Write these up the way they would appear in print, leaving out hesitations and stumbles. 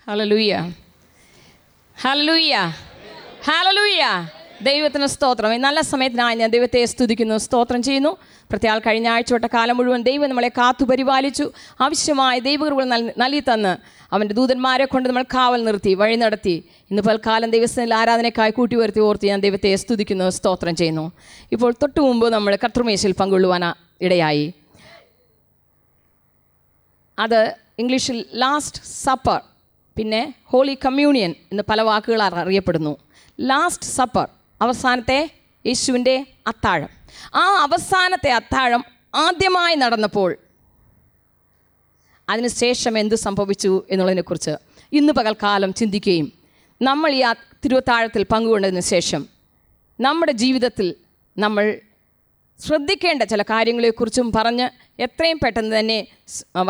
Hallelujah, hallelujah, hallelujah. ദൈവത്തിന് സ്തോത്രം. ഈ നല്ല സമയത്തിനായി ഞാൻ ദൈവത്തെ സ്തുതിക്കുന്നു, സ്തോത്രം ചെയ്യുന്നു. പ്രത്യേക കഴിഞ്ഞ ആഴ്ച കാലം മുഴുവൻ ദൈവം നമ്മളെ കാത്തു പരിപാലിച്ചു. ആവശ്യമായ ദൈവകൃപകൾ നൽകി തന്ന് അവൻ്റെ ദൂതന്മാരെ കൊണ്ട് നമ്മൾ കാവൽ നിർത്തി, വഴി നടത്തി. ഇന്ന് പൽക്കാലം ദൈവസ്ഥനിൽ ആരാധനയ്ക്കായി കൂട്ടി വരുത്തി ഓർത്ത് ഞാൻ ദൈവത്തെ സ്തുതിക്കുന്നു, സ്തോത്രം ചെയ്യുന്നു. ഇപ്പോൾ തൊട്ടു മുമ്പ് നമ്മൾ കർത്തൃമേശയിൽ പങ്കുകൊള്ളുവാൻ ഇടയായി. അത് ഇംഗ്ലീഷിൽ ലാസ്റ്റ് സപ്പർ, പിന്നെ ഹോളി കമ്മ്യൂണിയൻ എന്ന് പല വാക്കുകളാൽ അറിയപ്പെടുന്നു. ലാസ്റ്റ് സപ്പർ, അവസാനത്തെ യേശുവിൻ്റെ അത്താഴം. ആ അവസാനത്തെ അത്താഴം ആദ്യമായി നടന്നപ്പോൾ അതിനുശേഷം എന്തു സംഭവിച്ചു എന്നുള്ളതിനെക്കുറിച്ച് ഇന്ന് പകൽക്കാലം ചിന്തിക്കുകയും നമ്മൾ ഈ തിരുവത്താഴത്തിൽ പങ്കുകൊണ്ടതിന് ശേഷം നമ്മുടെ ജീവിതത്തിൽ നമ്മൾ ശ്രദ്ധിക്കേണ്ട ചില കാര്യങ്ങളെക്കുറിച്ചും പറഞ്ഞ് എത്രയും പെട്ടെന്ന് തന്നെ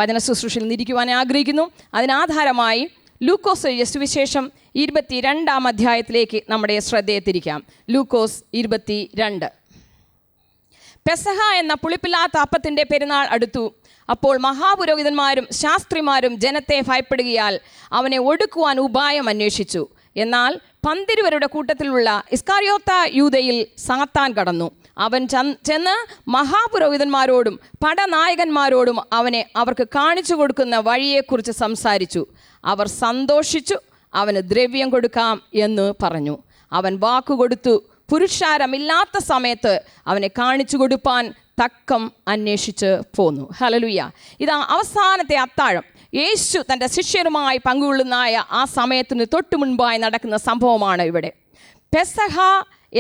വചന ശുശ്രൂഷയിൽ നിന്നിരിക്കുവാൻ ആഗ്രഹിക്കുന്നു. അതിനാധാരമായി ലൂക്കോസ് എഴുതിയ സുവിശേഷം 22-ാം അധ്യായത്തിലേക്ക് നമ്മുടെ ശ്രദ്ധയെ തിരിക്കാം. ലൂക്കോസ് 22. പെസഹ എന്ന പുളിപ്പില്ലാത്ത അപ്പത്തിൻ്റെ പെരുന്നാൾ അടുത്തു. അപ്പോൾ മഹാപുരോഹിതന്മാരും ശാസ്ത്രിമാരും ജനത്തെ ഭയപ്പെടുകയാൽ അവനെ ഒടുക്കുവാൻ ഉപായം അന്വേഷിച്ചു. എന്നാൽ പന്തിരുവരുടെ കൂട്ടത്തിലുള്ള ഇസ്കാരിയോത്ത യൂദയിൽ സാത്താൻ കടന്നു. അവൻ ചെന്ന് മഹാപുരോഹിതന്മാരോടും പടനായകന്മാരോടും അവർക്ക് കാണിച്ചു കൊടുക്കുന്ന വഴിയെക്കുറിച്ച് സംസാരിച്ചു. അവർ സന്തോഷിച്ചു. അവന് ദ്രവ്യം കൊടുക്കാം എന്ന് പറഞ്ഞു. അവൻ വാക്കുകൊടുത്തു. പുരുഷാരമില്ലാത്ത സമയത്ത് അവനെ കാണിച്ചു കൊടുപ്പാൻ തക്കം അന്വേഷിച്ച് പോന്നു. ഹല്ലേലൂയ. ഇതാ അവസാനത്തെ അത്താഴം. യേശു തൻ്റെ ശിഷ്യരുമായി പങ്കുകൊള്ളുന്നായ ആ സമയത്തിന് തൊട്ടു മുൻപായി നടക്കുന്ന സംഭവമാണ് ഇവിടെ. പെസഹ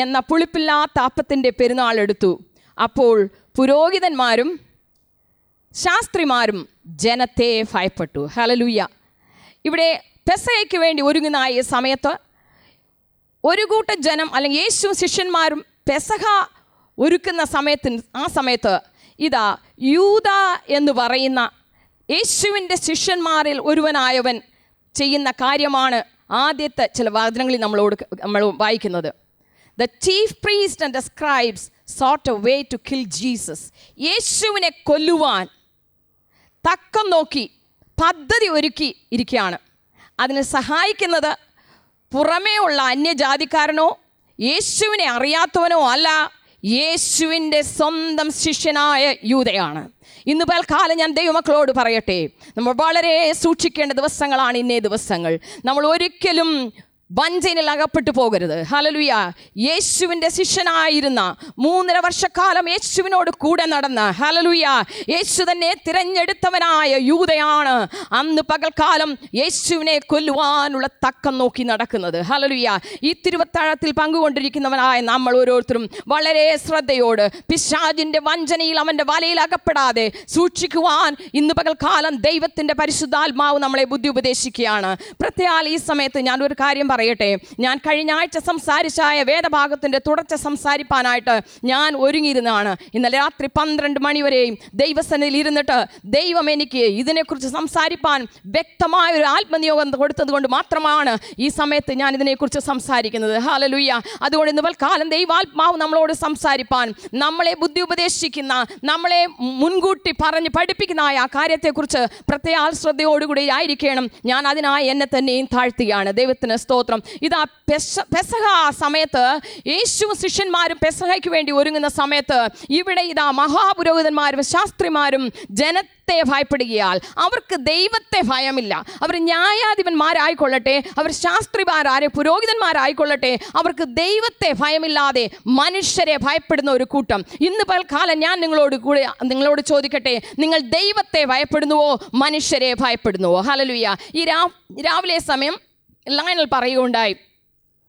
എന്ന പുളിപ്പില്ലാത്ത അപ്പത്തിൻ്റെ പെരുന്നാൾ എടുത്തു. അപ്പോൾ പുരോഹിതന്മാരും ശാസ്ത്രിമാരും ജനത്തെ ഭയപ്പെട്ടു. ഹല്ലേലൂയ. ഇവിടെ പെസഹയ്ക്ക് വേണ്ടി ഒരുങ്ങുന്ന ഈ സമയത്ത് ഒരു കൂട്ടം ജനം, അല്ലെങ്കിൽ യേശു ശിഷ്യന്മാരും പെസഹ ഒരുക്കുന്ന സമയത്ത് ഇതാ യൂദ എന്ന് പറയുന്ന യേശുവിൻ്റെ ശിഷ്യന്മാരിൽ ഒരുവനായവൻ ചെയ്യുന്ന കാര്യമാണ് ആദ്യത്തെ ചില വചനങ്ങളിൽ നമ്മൾ വായിക്കുന്നത്. The chief priest and the scribes sought a way to kill Jesus. യേശുവിനെ കൊല്ലുവാൻ തക്കം നോക്കി പദ്ധതി ഒരുക്കി ഇരിക്കുകയാണ്. അതിന് സഹായിക്കുന്നത് പുറമേ ഉള്ള അന്യജാതിക്കാരനോ യേശുവിനെ അറിയാത്തവനോ അല്ല, യേശുവിൻ്റെ സ്വന്തം ശിഷ്യനായ യൂദയാണ്. ഇന്ന് പൽക്കാലം ഞാൻ ദൈവമക്കളോട് പറയട്ടെ, നമ്മൾ വളരെ സൂക്ഷിക്കേണ്ട ദിവസങ്ങളാണ് ഇന്നേ ദിവസങ്ങൾ. നമ്മൾ ഒരിക്കലും വഞ്ചനയിൽ അകപ്പെട്ടു പോകരുത്. ഹല്ലേലൂയ. യേശുവിൻ്റെ ശിഷ്യനായിരുന്ന 3.5 വർഷക്കാലം യേശുവിനോട് കൂടെ നടന്ന, ഹല്ലേലൂയ, യേശു തന്നെ തിരഞ്ഞെടുത്തവനായ യൂദയാണ് അന്ന് പകൽക്കാലം യേശുവിനെ കൊല്ലുവാനുള്ള തക്കം നോക്കി നടക്കുന്നത്. ഹല്ലേലൂയ. ഈ തിരുവത്താഴത്തിൽ പങ്കുകൊണ്ടിരിക്കുന്നവനായ നമ്മൾ ഓരോരുത്തരും വളരെ ശ്രദ്ധയോട് പിശാചിൻ്റെ വഞ്ചനയിൽ അവൻ്റെ വലയിൽ അകപ്പെടാതെ സൂക്ഷിക്കുവാൻ ഇന്ന് പകൽക്കാലം ദൈവത്തിൻ്റെ പരിശുദ്ധാത്മാവ് നമ്മളെ ബുദ്ധി ഉപദേശിക്കുകയാണ്. പ്രത്യേകം ഈ സമയത്ത് ഞാൻ ഒരു കാര്യം പറയട്ടെ. ഞാൻ കഴിഞ്ഞ ആഴ്ച സംസാരിച്ചായ വേദഭാഗത്തിൻ്റെ തുടർച്ച സംസാരിപ്പാനായിട്ട് ഞാൻ ഒരുങ്ങിയിരുന്നതാണ്. ഇന്നലെ രാത്രി 12 മണി വരെയും ദൈവസന്നിധിയിൽ ഇരുന്നിട്ട് ദൈവം എനിക്ക് ഇതിനെക്കുറിച്ച് സംസാരിപ്പാൻ വ്യക്തമായൊരു ആത്മനിയോഗം കൊടുത്തത് കൊണ്ട് മാത്രമാണ് ഈ സമയത്ത് ഞാൻ ഇതിനെക്കുറിച്ച് സംസാരിക്കുന്നത്. ഹല്ലേലൂയ. അതുകൊണ്ട് ഇന്ന് പൽക്കാലം ദൈവാത്മാവ് നമ്മളോട് സംസാരിപ്പാൻ, നമ്മളെ ബുദ്ധി ഉപദേശിക്കുന്ന, നമ്മളെ മുൻകൂട്ടി പറഞ്ഞ് പഠിപ്പിക്കുന്ന ആ കാര്യത്തെക്കുറിച്ച് പ്രത്യേക ശ്രദ്ധയോടുകൂടി ആയിരിക്കണം. ഞാൻ അതിനായി എന്നെ തന്നെയും താഴ്ത്തുകയാണ്. ദൈവത്തിന് സ്തോത്രം. ഇതാ പെസഹ സമയത്ത് യേശുവും ശിഷ്യന്മാരും പെസഹയ്ക്ക് വേണ്ടി ഒരുങ്ങുന്ന സമയത്ത് ഇവിടെ ഇതാ മഹാപുരോഹിതന്മാരും ശാസ്ത്രിമാരും ജനത്തെ ഭയപ്പെടുകയാൽ അവർക്ക് ദൈവത്തെ ഭയമില്ല. അവർ ന്യായാധിപന്മാരായിക്കൊള്ളട്ടെ, അവർ ശാസ്ത്രിമാരാരെ പുരോഹിതന്മാരായിക്കൊള്ളട്ടെ, അവർക്ക് ദൈവത്തെ ഭയമില്ലാതെ മനുഷ്യരെ ഭയപ്പെടുന്ന ഒരു കൂട്ടം. ഇന്ന് പൽക്കാലം ഞാൻ നിങ്ങളോട് ചോദിക്കട്ടെ, നിങ്ങൾ ദൈവത്തെ ഭയപ്പെടുന്നുവോ മനുഷ്യരെ ഭയപ്പെടുന്നുവോ? ഹല്ലേലൂയ. ഈ രാവിലെ സമയം ലയണൽ പറയുകയുണ്ടായി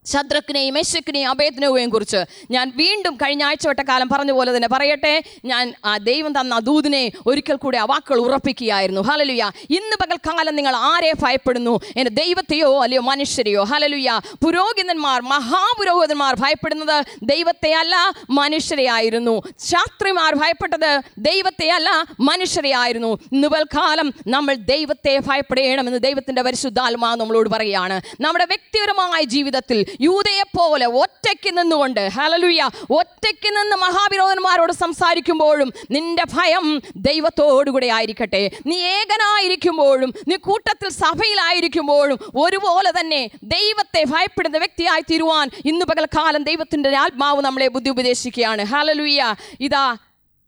ശദ്രക്കിനെയും മെശക്കിനെയും അബേദ്നെഗോയെയും കുറിച്ച്. ഞാൻ വീണ്ടും കഴിഞ്ഞ ആഴ്ചവട്ടക്കാലം പറഞ്ഞ പോലെ തന്നെ പറയട്ടെ, ഞാൻ ആ ദൈവം തന്ന ദൂതിനെ ഒരിക്കൽ കൂടി ആ വാക്കുകൾ ഉറപ്പിക്കുകയായിരുന്നു. ഹല്ലേലൂയ. ഇന്ന് പകൽക്കാലം നിങ്ങൾ ആരെ ഭയപ്പെടുന്നു? എൻ്റെ ദൈവത്തെയോ അല്ലയോ മനുഷ്യരെയോ? ഹല്ലേലൂയ. പുരോഹിതന്മാർ, മഹാപുരോഹിതന്മാർ ഭയപ്പെടുന്നത് ദൈവത്തെ അല്ല മനുഷ്യരെ ആയിരുന്നു. ശാസ്ത്രിമാർ ഭയപ്പെട്ടത് ദൈവത്തെ അല്ല മനുഷ്യരെ ആയിരുന്നു. ഇന്ന് പകൽക്കാലം നമ്മൾ ദൈവത്തെ ഭയപ്പെടണമെന്ന് ദൈവത്തിൻ്റെ പരിശുദ്ധാത്മാവ് നമ്മളോട് പറയുകയാണ്. നമ്മുടെ വ്യക്തിപരമായ ജീവിതത്തിൽ യൂദയെപ്പോലെ ഒറ്റയ്ക്ക് നിന്നുകൊണ്ട്, ഹല്ലേലൂയ, ഒറ്റയ്ക്ക് നിന്ന് മഹാവിരോധന്മാരോട് സംസാരിക്കുമ്പോഴും നിന്റെ ഭയം ദൈവത്തോടുകൂടെ ആയിരിക്കട്ടെ. നീ ഏകനായിരിക്കുമ്പോഴും, നീ കൂട്ടത്തിൽ സഭയിലായിരിക്കുമ്പോഴും ഒരുപോലെ തന്നെ ദൈവത്തെ ഭയപ്പെടുന്ന വ്യക്തിയായി തീരുവാൻ ഇന്ന് പകൽക്കാലം ദൈവത്തിൻ്റെ ആത്മാവ് നമ്മളെ ബുദ്ധി ഉപദേശിക്കുകയാണ്. ഹല്ലേലൂയ. ഇതാ,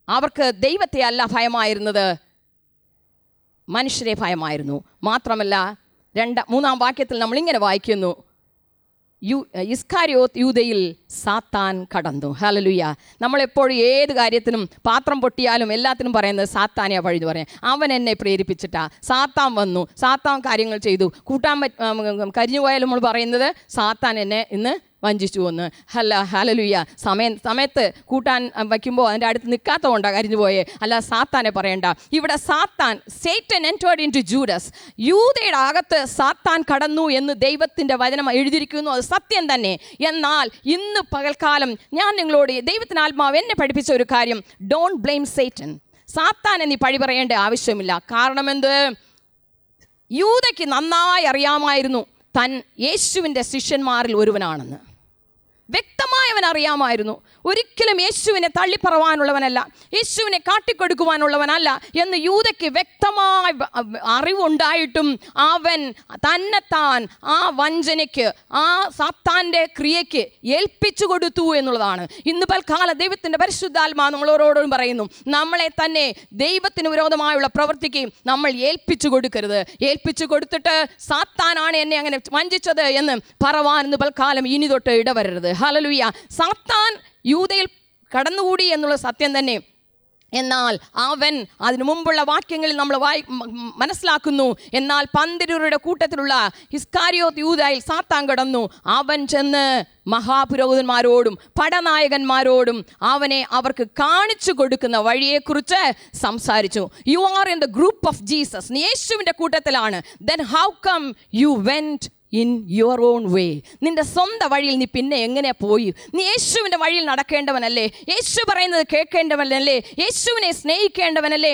അവർക്ക് ദൈവത്തെ അല്ല ഭയമായിരുന്നത്, മനുഷ്യരെ ഭയമായിരുന്നു. മാത്രമല്ല, മൂന്നാം വാക്യത്തിൽ നമ്മളിങ്ങനെ വായിക്കുന്നു, ഇസ്കാരിയോത്ത് യൂദയിൽ സാത്താൻ കടന്നു. ഹല്ലേലൂയ. നമ്മളെപ്പോഴും ഏത് കാര്യത്തിനും, പാത്രം പൊട്ടിയാലും എല്ലാത്തിനും പറയുന്നത് സാത്താനെ വഴി പറയാം. അവൻ എന്നെ പ്രേരിപ്പിച്ചിട്ടാ, സാത്താൻ വന്നു, സാത്താൻ കാര്യങ്ങൾ ചെയ്തു. കരിഞ്ഞു പോയാലും നമ്മൾ പറയുന്നത് സാത്താൻ എന്നെ ഇന്ന് വഞ്ചിച്ചു എന്ന്. ഹല്ലേലൂയ. സമയത്ത് കൂട്ടാൻ വയ്ക്കുമ്പോൾ അതിൻ്റെ അടുത്ത് നിൽക്കാത്ത കൊണ്ടാണ് കരിഞ്ഞു പോയേ, അല്ല സാത്താനെ പറയണ്ട. ഇവിടെ സാത്താൻ, Satan entered into Judas. യൂദയുടെ അകത്ത് സാത്താൻ കടന്നു എന്ന് ദൈവത്തിൻ്റെ വചനം എഴുതിയിരിക്കുന്നു. അത് സത്യം തന്നെ. എന്നാൽ ഇന്ന് പകൽക്കാലം ഞാൻ നിങ്ങളോട് ദൈവത്തിൻ്റെ ആത്മാവ് എന്നെ പഠിപ്പിച്ച ഒരു കാര്യം, ഡോണ്ട് ബ്ലെയിം Satan. സാത്താനെ നീ പഴി പറയേണ്ട ആവശ്യമില്ല. കാരണം എന്ത്? യൂദയ്ക്ക് നന്നായി അറിയാമായിരുന്നു താൻ യേശുവിൻ്റെ ശിഷ്യന്മാരിൽ ഒരുവനാണെന്ന്. വ്യക്തമായി അവൻ അറിയാമായിരുന്നു. ഒരിക്കലും യേശുവിനെ തള്ളിപ്പറവാനുള്ളവനല്ല, യേശുവിനെ കാട്ടിക്കൊടുക്കുവാനുള്ളവനല്ല എന്ന് യൂദയ്ക്ക് വ്യക്തമായ അറിവുണ്ടായിട്ടും അവൻ തന്നെത്താൻ ആ വഞ്ചനയ്ക്ക്, ആ സാത്താൻ്റെ ക്രിയയ്ക്ക് ഏൽപ്പിച്ചു കൊടുത്തു എന്നുള്ളതാണ്. ഇന്ന് പൽക്കാല ദൈവത്തിൻ്റെ പരിശുദ്ധാത്മാ നമ്മളോരോടും പറയുന്നു, നമ്മളെ തന്നെ ദൈവത്തിന് വിരോധമായുള്ള പ്രവൃത്തിക്ക് നമ്മൾ ഏൽപ്പിച്ചു കൊടുക്കരുത്. ഏൽപ്പിച്ചു കൊടുത്തിട്ട് സാത്താനാണ് എന്നെ അങ്ങനെ വഞ്ചിച്ചത് എന്ന് പറവാൻ ഇന്ന് പൽക്കാലം ഇനി തൊട്ട് ഇടവരരുത്. ഹല്ലേലൂയ. സാത്താൻ യൂദയിൽ കടന്നുകൂടി എന്നുള്ള സത്യം തന്നെ. എന്നാൽ അവൻ അതിനു മുമ്പുള്ള വാക്യങ്ങളിൽ നമ്മൾ മനസ്സിലാക്കുന്നു, എന്നാൽ 12 കൂട്ടത്തിലുള്ള ഇസ്കാരിയോത്ത് യൂദയിൽ സാത്താൻ കടന്നു. അവൻ ചെന്ന് മഹാപുരോഹിതന്മാരോടും പടനായകന്മാരോടും അവർക്ക് കാണിച്ചു കൊടുക്കുന്ന വഴിയെക്കുറിച്ച് സംസാരിച്ചു. You are in the group of Jesus. നീ യേശുവിൻ്റെ കൂട്ടത്തിലാണ്. Then how come you went in your own way? നിൻ്റെ സ്വന്തം വഴിയിൽ നീ പിന്നെ എങ്ങനെ പോയി? നീ യേശുവിൻ്റെ വഴിയിൽ നടക്കേണ്ടവനല്ലേ? യേശു പറയുന്നത് കേൾക്കേണ്ടവനല്ലേ? യേശുവിനെ സ്നേഹിക്കേണ്ടവനല്ലേ?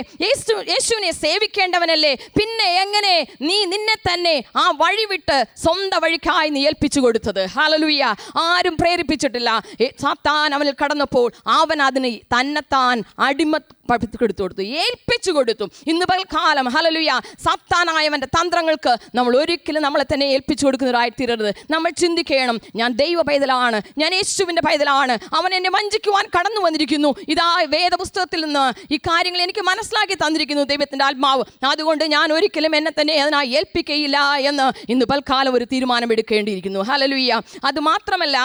യേശുവിനെ സേവിക്കേണ്ടവനല്ലേ? പിന്നെ എങ്ങനെ നീ നിന്നെ തന്നെ ആ വഴി വിട്ട് സ്വന്തം വഴിക്കായി നീ ഏൽപ്പിച്ചു കൊടുത്തത്? ഹല്ലേലൂയ. ആരും പ്രേരിപ്പിച്ചിട്ടില്ല. സാത്താൻ അവനിൽ കടന്നപ്പോൾ അവൻ അതിന് തന്നെത്താൻ കൊടുത്തു, ഏൽപ്പിച്ചു കൊടുത്തു. ഇന്ന് പൽക്കാലം ഹല്ലേലൂയ, സാത്താനായവൻ്റെ തന്ത്രങ്ങൾക്ക് നമ്മൾ ഒരിക്കലും നമ്മളെ തന്നെ ഏൽപ്പിച്ചു കൊടുക്കുന്നവരായി തീരരുത്. നമ്മൾ ചിന്തിക്കണം, ഞാൻ ദൈവ പൈതലാണ്, ഞാൻ യേശുവിൻ്റെ പൈതലാണ്, അവൻ എന്നെ വഞ്ചിക്കുവാൻ കടന്നു വന്നിരിക്കുന്നു. ഇതാ വേദപുസ്തകത്തിൽ നിന്ന് ഈ കാര്യങ്ങൾ എനിക്ക് മനസ്സിലാക്കി തന്നിരിക്കുന്നു ദൈവത്തിൻ്റെ ആത്മാവ്. അതുകൊണ്ട് ഞാൻ ഒരിക്കലും എന്നെ തന്നെ അതിനായി ഏൽപ്പിക്കയില്ല എന്ന് ഇന്ന് പൽക്കാലം ഒരു തീരുമാനമെടുക്കേണ്ടിയിരിക്കുന്നു. ഹല്ലേലൂയ. അതുമാത്രമല്ല,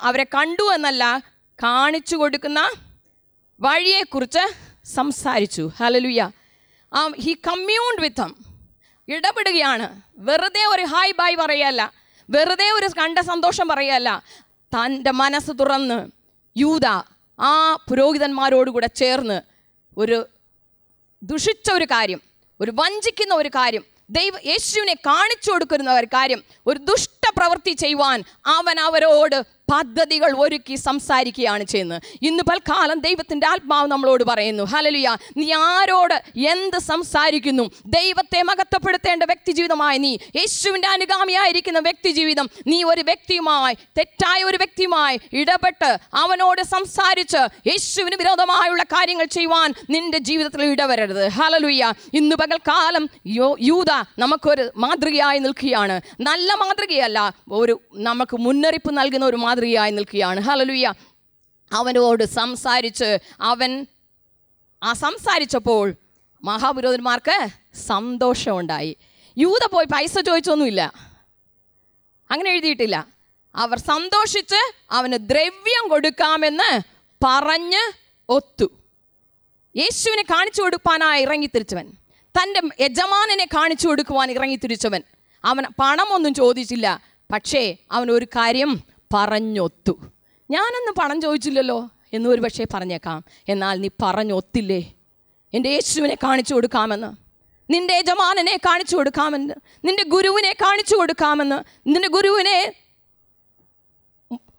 അവരെ കണ്ടു എന്നല്ല, കാണിച്ചു കൊടുക്കുന്ന വഴിയെക്കുറിച്ച് സംസാരിച്ചു. ഹല്ലേലൂയ. ഹി കമ്മ്യൂൺഡ് വിത്ത് ദം. ഇടപെടുകയാണ്. വെറുതെ ഒരു ഹായ് ബായ് പറയല്ല, വെറുതെ ഒരു കണ്ട സന്തോഷം പറയല്ല. തൻ്റെ മനസ്സ് തുറന്ന് യൂദ ആ പുരോഹിതന്മാരോടുകൂടെ ചേർന്ന് ഒരു ദുഷിച്ച ഒരു കാര്യം, ഒരു വഞ്ചിക്കുന്ന ഒരു കാര്യം, യേശുവിനെ കാണിച്ചു കൊടുക്കുന്ന ഒരു കാര്യം, ഒരു ദുഷ്ടപ്രവൃത്തി ചെയ്യുവാൻ അവൻ അവരോട് പദ്ധതികൾ ഒരുക്കി സംസാരിക്കുകയാണ് ചെയ്യുന്നത്. ഇന്ന് പൽക്കാലം ദൈവത്തിൻ്റെ ആത്മാവ് നമ്മളോട് പറയുന്നു, ഹല്ലേലൂയ, നീ ആരോട് എന്ത് സംസാരിക്കുന്നു? ദൈവത്തെ മഹത്വപ്പെടുത്തേണ്ട വ്യക്തി ജീവിതമായി നീ, യേശുവിൻ്റെ അനുഗാമിയായിരിക്കുന്ന വ്യക്തി ജീവിതം, നീ ഒരു വ്യക്തിയുമായി, തെറ്റായ ഒരു വ്യക്തിയുമായി ഇടപെട്ട് അവനോട് സംസാരിച്ച് യേശുവിന് വിരോധമായുള്ള കാര്യങ്ങൾ ചെയ്യുവാൻ നിന്റെ ജീവിതത്തിൽ ഇടവരരുത്. ഹല്ലേലൂയ. ഇന്ന് പകൽക്കാലം യൂദ നമുക്കൊരു മാതൃകയായി നിൽക്കുകയാണ്. നല്ല മാതൃകയല്ല, നമുക്ക് മുന്നറിയിപ്പ് നൽകുന്ന ഒരു മാതൃകയായി നിൽക്കുകയാണ്. ഹല്ലേലൂയ. അവനോട് സംസാരിച്ച് സംസാരിച്ചപ്പോൾ മഹാപുരോഹിതന്മാർക്ക് സന്തോഷമുണ്ടായി. യൂദ പോയി പൈസ ചോദിച്ചൊന്നുമില്ല, അങ്ങനെ എഴുതിയിട്ടില്ല. അവർ സന്തോഷിച്ച് അവന് ദ്രവ്യം കൊടുക്കാമെന്ന് പറഞ്ഞ് ഒത്തു. യേശുവിനെ കാണിച്ചു കൊടുക്കാനായി ഇറങ്ങിത്തിരിച്ചവൻ, തൻ്റെ യജമാനനെ കാണിച്ചു കൊടുക്കുവാൻ ഇറങ്ങിത്തിരിച്ചവൻ, അവൻ പണമൊന്നും ചോദിച്ചില്ല. പക്ഷേ അവൻ ഒരു കാര്യം പറഞ്ഞൊത്തു. ഞാനൊന്നും പണം ചോദിച്ചില്ലല്ലോ എന്ന് ഒരു പക്ഷേ പറഞ്ഞേക്കാം. എന്നാൽ നീ പറഞ്ഞൊത്തില്ലേ? എൻ്റെ യേശുവിനെ കാണിച്ചു കൊടുക്കാമെന്ന്, നിൻ്റെ യജമാനനെ കാണിച്ചു കൊടുക്കാമെന്ന്, നിൻ്റെ ഗുരുവിനെ കാണിച്ചു കൊടുക്കാമെന്ന്, നിൻ്റെ ഗുരുവിനെ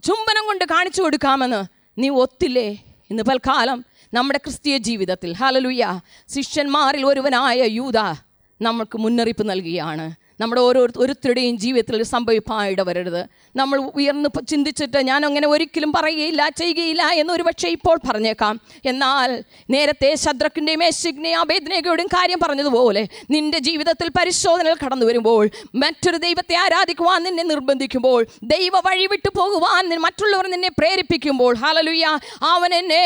ചുംബനം കൊണ്ട് കാണിച്ചു കൊടുക്കാമെന്ന് നീ ഒത്തില്ലേ? ഇന്ന് പൽക്കാലം നമ്മുടെ ക്രിസ്തീയ ജീവിതത്തിൽ ഹല്ലേലൂയ, ശിഷ്യന്മാരിൽ ഒരുവനായ യൂദ നമുക്ക് മുന്നറിയിപ്പ് നൽകുകയാണ്. നമ്മുടെ ഓരോരുത്തരുടെയും ജീവിതത്തിൽ സംഭവിക്കാൻ ഇടവരരുത്. നമ്മൾ ഉയർന്ന് ചിന്തിച്ചിട്ട് ഞാൻ അങ്ങനെ ഒരിക്കലും പറയുകയില്ല, ചെയ്യുകയില്ല എന്നൊരു പക്ഷേ ഇപ്പോൾ പറഞ്ഞേക്കാം. എന്നാൽ നേരത്തെ ശദ്രക്കിൻ്റെയും മേശക്കിൻ്റെയും അബേദ്നെഗോയുടെയും കാര്യം പറഞ്ഞതുപോലെ നിൻ്റെ ജീവിതത്തിൽ പരിശോധനകൾ കടന്നു വരുമ്പോൾ, മറ്റൊരു ദൈവത്തെ ആരാധിക്കുവാൻ നിന്നെ നിർബന്ധിക്കുമ്പോൾ, ദൈവ വഴി വിട്ടു പോകുവാൻ മറ്റുള്ളവർ നിന്നെ പ്രേരിപ്പിക്കുമ്പോൾ, ഹല്ലേലൂയ, അവൻ എന്നെ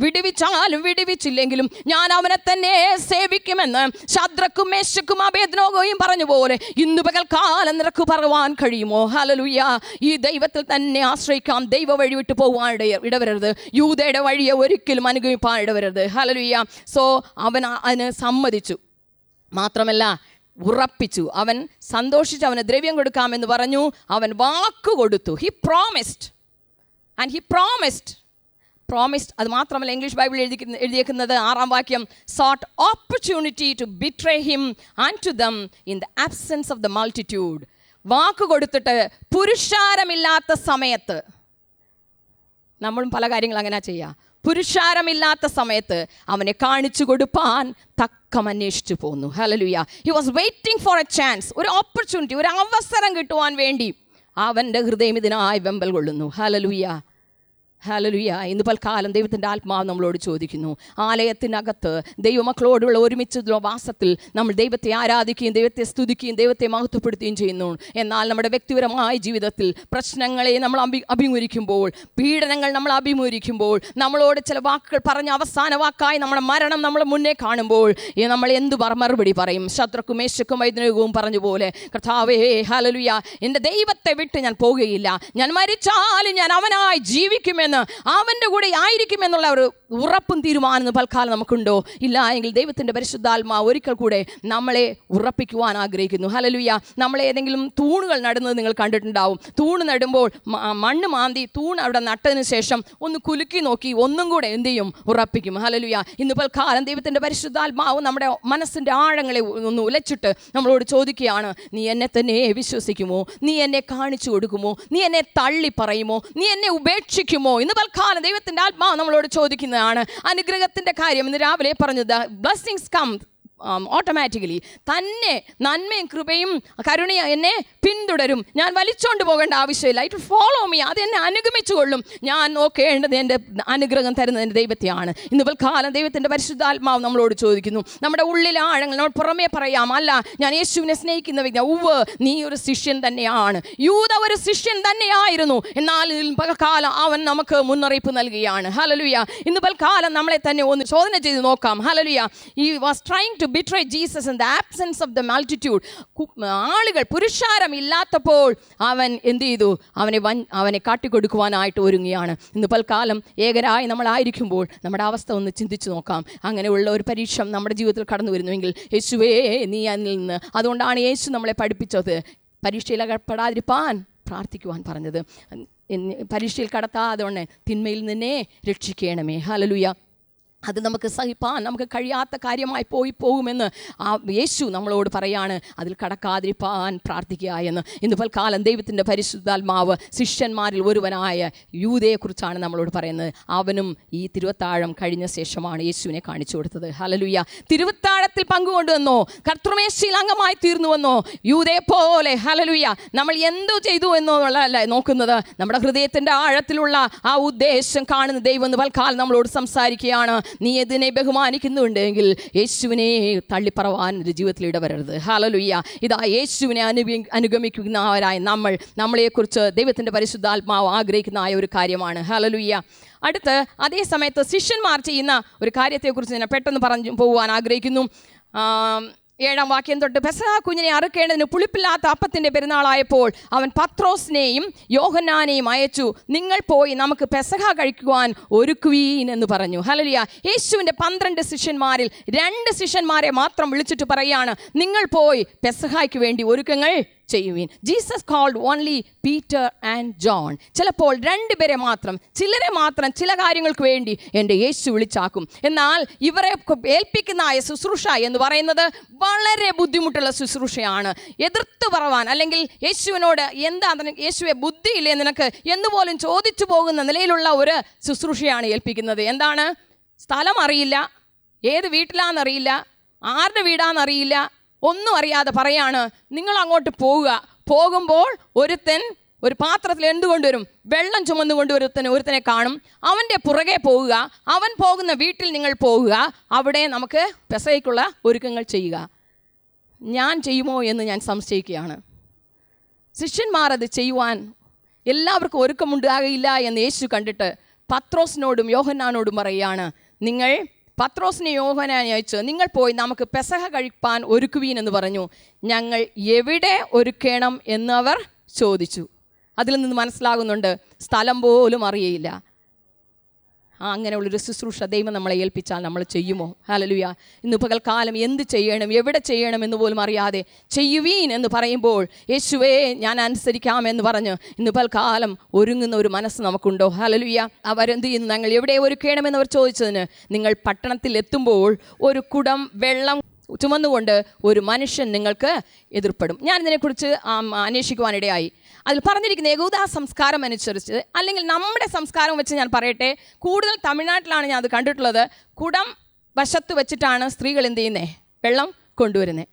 വിടുവിച്ചാലും വിടുവിച്ചില്ലെങ്കിലും ഞാൻ അവനെ തന്നെ സേവിക്കുമെന്ന് ശദ്രക്കും മേശക്കും അബേദ്നെഗോയും പറഞ്ഞ പോലെ ഇന്ന് പകൽക്കാലം നിനക്ക് പറയുവാൻ കഴിയുമോ? ഹല്ലേലൂയ, ഈ ദൈവത്തിൽ തന്നെ ആശ്രയിക്കാം. ദൈവ വഴി വിട്ടു പോകുവാൻ ഇടവരരുത്. യൂദയുടെ വഴിയെ ഒരിക്കലും അനുഗമിപ്പാൻ ഇടവരരുത്. ഹല്ലേലൂയ. സോ അവൻ അതിന് സമ്മതിച്ചു, മാത്രമല്ല ഉറപ്പിച്ചു. അവൻ സന്തോഷിച്ച് അവന് ദ്രവ്യം കൊടുക്കാമെന്ന് പറഞ്ഞു. അവൻ വാക്ക് കൊടുത്തു. He promised and he promised. അത് മാത്രമല്ല, ഇംഗ്ലീഷ് ബൈബിൾ എഴുതിയേക്കുന്നത് 6-ാം വാക്യം, sought opportunity to betray him unto them in the absence of the multitude. വാക്ക് കൊടുത്തിട്ട് പുരുഷാരമില്ലാത്ത സമയത്ത്, നമ്മളും പല കാര്യങ്ങൾ അങ്ങനെ ചെയ്യുക, പുരുഷാരമില്ലാത്ത സമയത്ത് അവനെ കാണിച്ചു കൊടുപ്പാൻ തക്കം അന്വേഷിച്ചു പോന്നു. Hallelujah. He was waiting for A chance, ഒരു ഓപ്പർച്യൂണിറ്റി, ഒരു അവസരം കിട്ടുവാൻ വേണ്ടി അവൻ്റെ ഹൃദയം ഇതിനായി വെമ്പൽ കൊള്ളുന്നു. Hallelujah, hallelujah. ഇന്ന് പൽക്കാലം ദൈവത്തിൻ്റെ ആത്മാവ് നമ്മളോട് ചോദിക്കുന്നു, ആലയത്തിനകത്ത് ദൈവമക്കളോടുള്ള ഒരുമിച്ചുള്ള വാസത്തിൽ നമ്മൾ ദൈവത്തെ ആരാധിക്കുകയും ദൈവത്തെ സ്തുതിക്കുകയും ദൈവത്തെ മഹത്വപ്പെടുത്തുകയും ചെയ്യുന്നു. എന്നാൽ നമ്മുടെ വ്യക്തിപരമായ ജീവിതത്തിൽ പ്രശ്നങ്ങളെ നമ്മൾ അഭിമുഖീകരിക്കുമ്പോൾ, പീഡനങ്ങൾ നമ്മൾ അഭിമുഖീകരിക്കുമ്പോൾ, നമ്മളോട് ചില വാക്കുകൾ പറഞ്ഞ അവസാന വാക്കായി നമ്മുടെ മരണം നമ്മൾ മുന്നേ കാണുമ്പോൾ നമ്മൾ എന്ത് മറുപടി പറയും? ശദ്രക്കും മേശക്കും അബേദ്നെഗോവും പറഞ്ഞ പോലെ, കർത്താവേ ഹല്ലേലൂയ, എൻ്റെ ദൈവത്തെ വിട്ട് ഞാൻ പോകുകയില്ല, ഞാൻ മരിച്ചാലും ഞാൻ അവനായി ജീവിക്കുമെന്ന്, അവൻ്റെ കൂടെ ആയിരിക്കുമെന്നുള്ള ഒരു ഉറപ്പും തീരുമാനം പൽക്കാലം നമുക്കുണ്ടോ? ഇല്ല എങ്കിൽ ദൈവത്തിൻ്റെ പരിശുദ്ധാത്മാവ് ഒരിക്കൽ കൂടെ നമ്മളെ ഉറപ്പിക്കുവാൻ ആഗ്രഹിക്കുന്നു. ഹല്ലേലൂയ. നമ്മൾ ഏതെങ്കിലും തൂണുകൾ നടുന്നത് നിങ്ങൾ കണ്ടിട്ടുണ്ടാവും. തൂണ് നടുമ്പോൾ മണ്ണ് മാന്തി തൂണ് അവിടെ നട്ടതിന് ശേഷം ഒന്ന് കുലുക്കി നോക്കി ഒന്നും കൂടെ എന്ത് ചെയ്യും? ഉറപ്പിക്കും. ഹല്ലേലൂയ. ഇന്ന് പൽക്കാലം ദൈവത്തിൻ്റെ പരിശുദ്ധാത്മാവ് നമ്മുടെ മനസ്സിൻ്റെ ആഴങ്ങളെ ഒന്ന് ഉലച്ചിട്ട് നമ്മളോട് ചോദിക്കുകയാണ്, നീ എന്നെ തന്നെ വിശ്വസിക്കുമോ? നീ എന്നെ കാണിച്ചു കൊടുക്കുമോ? നീ എന്നെ തള്ളി പറയുമോ? നീ എന്നെ ഉപേക്ഷിക്കുമോ? ഇന്ന് പൽക്കാലം ദൈവത്തിൻ്റെ ആത്മാവ് നമ്മളോട് ചോദിക്കുന്നതാണ്. അനുഗ്രഹത്തിൻ്റെ കാര്യം ഇന്ന് രാവിലെ പറഞ്ഞത്, ബ്ലെസ്സിങ്സ് കം ഓട്ടോമാറ്റിക്കലി, തന്നെ നന്മയും കൃപയും കരുണയും എന്നെ പിന്തുടരും. ഞാൻ വലിച്ചോണ്ട് പോകേണ്ട ആവശ്യമില്ല. ഇറ്റ് ഫോളോ മീ, അത് എന്നെ അനുഗമിച്ചു കൊള്ളും. ഞാൻ നോക്കേണ്ടത് എൻ്റെ അനുഗ്രഹം തരുന്നത് എൻ്റെ ദൈവത്തെയാണ്. ഇന്ന് പൽക്കാലം ദൈവത്തിൻ്റെ പരിശുദ്ധാത്മാവ് നമ്മളോട് ചോദിക്കുന്നു. നമ്മുടെ ഉള്ളിലെ ആഴങ്ങൾ നമ്മൾ പുറമേ പറയാം, അല്ല ഞാൻ യേശുവിനെ സ്നേഹിക്കുന്ന വ്യക്തി, ഉവ്വ് നീ ഒരു ശിഷ്യൻ തന്നെയാണ്. യൂദ ഒരു ശിഷ്യൻ തന്നെയായിരുന്നു. എന്നാൽ പൽക്കാലം അവൻ നമുക്ക് മുന്നറിയിപ്പ് നൽകുകയാണ്. ഹല്ലേലൂയ. ഇന്ന് പൽക്കാലം നമ്മളെ തന്നെ ഒന്ന് ചോദന ചെയ്ത് നോക്കാം. Hallelujah. He was trying to betray Jesus in the absence of the multitude. ആളുകൾ പുരുഷാരം ഇല്ലാത്തപ്പോൾ അവൻ എന്ത് ചെയ്തു? അവനെ കാട്ടിക്കൊടുക്കുവാനായിട്ട് ഒരുങ്ങുകയാണ്. ഇന്ന് പൽക്കാലം ഏകരായി നമ്മളായിരിക്കുമ്പോൾ നമ്മുടെ അവസ്ഥ ഒന്ന് ചിന്തിച്ചു നോക്കാം. അങ്ങനെയുള്ള ഒരു പരീക്ഷ നമ്മുടെ ജീവിതത്തിൽ കടന്നു വരുന്നുവെങ്കിൽ, യേശുവേ നീ അതിൽ നിന്ന്, അതുകൊണ്ടാണ് യേശു നമ്മളെ പഠിപ്പിച്ചത് പരീക്ഷയിൽ അകപ്പെടാതിരിപ്പാൻ പ്രാർത്ഥിക്കുവാൻ പറഞ്ഞത്. പരീക്ഷയിൽ കടത്താതെ തിന്മയിൽ നിന്നെ രക്ഷിക്കണമേ. ഹല്ലേലൂയ. അത് നമുക്ക് സഹിപ്പാൻ നമുക്ക് കഴിയാത്ത കാര്യമായി പോകുമെന്ന് ആ യേശു നമ്മളോട് പറയാണ്. അതിൽ കടക്കാതിരിപ്പാൻ പ്രാർത്ഥിക്കുക എന്ന്. ഇന്ന് പൽക്കാലം ദൈവത്തിൻ്റെ പരിശുദ്ധാത്മാവ് ശിഷ്യന്മാരിൽ ഒരുവനായ യൂദയെക്കുറിച്ചാണ് നമ്മളോട് പറയുന്നത്. അവനും ഈ തിരുവത്താഴം കഴിഞ്ഞ ശേഷമാണ് യേശുവിനെ കാണിച്ചു കൊടുത്തത്. ഹല്ലേലൂയ. തിരുവത്താഴത്തിൽ പങ്കുകൊണ്ടുവന്നോ? കർത്തൃമേശയിൽ അംഗമായി തീർന്നുവെന്നോ? യൂദയെ പോലെ. ഹല്ലേലൂയ. നമ്മൾ എന്തു ചെയ്തു എന്നുള്ളതല്ല നോക്കുന്നത്, നമ്മുടെ ഹൃദയത്തിൻ്റെ ആഴത്തിലുള്ള ആ ഉദ്ദേശം കാണുന്ന ദൈവം എന്ന് പൽക്കാലം നമ്മളോട് സംസാരിക്കുകയാണ്. നീ ഇതിനെ ബഹുമാനിക്കുന്നുണ്ടെങ്കിൽ യേശുവിനെ തള്ളിപ്പറവാൻ ജീവിതത്തിൽ ഇടവരരുത്. ഹല്ലേലൂയ. ഇതാ യേശുവിനെ അനുഗമിക്കുന്നവരായ നമ്മളെക്കുറിച്ച് ദൈവത്തിൻ്റെ പരിശുദ്ധാത്മാവ് ആഗ്രഹിക്കുന്ന ഒരു കാര്യമാണ്. ഹല്ലേലൂയ. അടുത്ത് അതേ സമയത്ത് ശിഷ്യന്മാർ ചെയ്യുന്ന ഒരു കാര്യത്തെക്കുറിച്ച് ഞാൻ പെട്ടെന്ന് പറഞ്ഞു പോകുവാൻ ആഗ്രഹിക്കുന്നു. 7-ാം വാക്യം തൊട്ട്, പെസഹ കുഞ്ഞിനെ അറുക്കേണ്ടതിന് പുളിപ്പില്ലാത്ത അപ്പത്തിൻ്റെ പെരുന്നാളായപ്പോൾ അവൻ പത്രോസിനെയും യോഹന്നാനെയും അയച്ചു, നിങ്ങൾ പോയി നമുക്ക് പെസഹ കഴിക്കുവാൻ ഒരുക്കുവീൻ എന്ന് പറഞ്ഞു. ഹല്ലേലൂയ. യേശുവിൻ്റെ 12 ശിഷ്യന്മാരിൽ 2 ശിഷ്യന്മാരെ മാത്രം വിളിച്ചിട്ട് പറയുകയാണ്, നിങ്ങൾ പോയി പെസഹായ്ക്ക് വേണ്ടി ഒരുക്കങ്ങൾ ചെയ്യുവീൻ. Jesus called only Peter and John. ചിലപ്പോൾ 2 പേരെ മാത്രം, ചിലരെ മാത്രം ചില കാര്യങ്ങൾക്ക് വേണ്ടി എൻ്റെ യേശു വിളിച്ചാക്കും. എന്നാൽ ഇവരെ ഏൽപ്പിക്കുന്ന ശുശ്രൂഷ എന്ന് പറയുന്നത് വളരെ ബുദ്ധിമുട്ടുള്ള ശുശ്രൂഷയാണ്. എതിർത്ത് പറവാൻ, അല്ലെങ്കിൽ യേശുവിനോട് എന്താ യേശുവെ ബുദ്ധിയില്ലേ നിനക്ക് എന്നുപോലും ചോദിച്ചു പോകുന്ന നിലയിലുള്ള ഒരു ശുശ്രൂഷയാണ് ഏൽപ്പിക്കുന്നത്. എന്താണ്? സ്ഥലം അറിയില്ല, ഏത് വീട്ടിലാണെന്നറിയില്ല, ആരുടെ വീടാണെന്നറിയില്ല, ഒന്നും അറിയാതെ പറയാണ്, നിങ്ങൾ അങ്ങോട്ട് പോവുക. പോകുമ്പോൾ ഒരുത്തൻ ഒരു പാത്രത്തിൽ എന്ത് കൊണ്ടുവരും? വെള്ളം ചുമന്നുകൊണ്ട് ഒരുത്തനെ കാണും. അവൻ്റെ പുറകെ പോവുക. അവൻ പോകുന്ന വീട്ടിൽ നിങ്ങൾ പോവുക. അവിടെ നമുക്ക് പെസഹയ്ക്കുള്ള ഒരുക്കങ്ങൾ ചെയ്യുക. ഞാൻ ചെയ്യുമോ എന്ന് ഞാൻ സംശയിക്കുകയാണ്. ശിഷ്യന്മാർ അത് ചെയ്യുവാൻ എല്ലാവർക്കും ഒരുക്കമുണ്ടാകില്ല എന്ന് യേശു കണ്ടിട്ട് പത്രോസിനോടും യോഹന്നാനോടും പറയുകയാണ്, നിങ്ങൾ പത്രോസിനെ യോഹന്നാനെ അയച്ച് നിങ്ങൾ പോയി നമുക്ക് പെസഹ കഴിപ്പാൻ ഒരുക്കുവീൻ എന്ന് പറഞ്ഞു. ഞങ്ങൾ എവിടെ ഒരുക്കണം എന്നവർ ചോദിച്ചു. അതിൽ നിന്ന് മനസ്സിലാകുന്നുണ്ട് സ്ഥലം പോലും അറിയയില്ല. അങ്ങനെയുള്ളൊരു ശുശ്രൂഷ ദൈവം നമ്മളെ ഏൽപ്പിച്ചാൽ നമ്മൾ ചെയ്യുമോ? ഹല്ലേലൂയ. ഇന്ന് പകൽക്കാലം എന്ത് ചെയ്യണം, എവിടെ ചെയ്യണം എന്ന് പോലും അറിയാതെ ചെയ്യുവീൻ എന്ന് പറയുമ്പോൾ യേശുവേ ഞാൻ അനുസരിക്കാമെന്ന് പറഞ്ഞ് ഇന്ന് പകൽക്കാലം ഒരുങ്ങുന്ന ഒരു മനസ്സ് നമുക്കുണ്ടോ? ഹല്ലേലൂയ. അവരെന്ത് ചെയ്യുന്നു? ഞങ്ങൾ എവിടെ ഒരുക്കണമെന്ന് അവർ ചോദിച്ചതിന്, നിങ്ങൾ പട്ടണത്തിൽ എത്തുമ്പോൾ ഒരു കുടം വെള്ളം ചുമന്നുകൊണ്ട് ഒരു മനുഷ്യൻ നിങ്ങൾക്ക് എതിർപ്പെടും. ഞാൻ ഇതിനെക്കുറിച്ച് അന്വേഷിക്കുവാനിടയായി. അതിൽ പറഞ്ഞിരിക്കുന്ന യഹൂദ സംസ്കാരം അനുസരിച്ച്, അല്ലെങ്കിൽ നമ്മുടെ സംസ്കാരം വെച്ച് ഞാൻ പറയട്ടെ, കൂടുതൽ തമിഴ്നാട്ടിലാണ് ഞാൻ അത് കണ്ടിട്ടുള്ളത്. കുടം വശത്ത് വെച്ചിട്ടാണ് സ്ത്രീകൾ എന്ത് ചെയ്യുന്നത്? വെള്ളം കൊണ്ടുവരുന്നത്.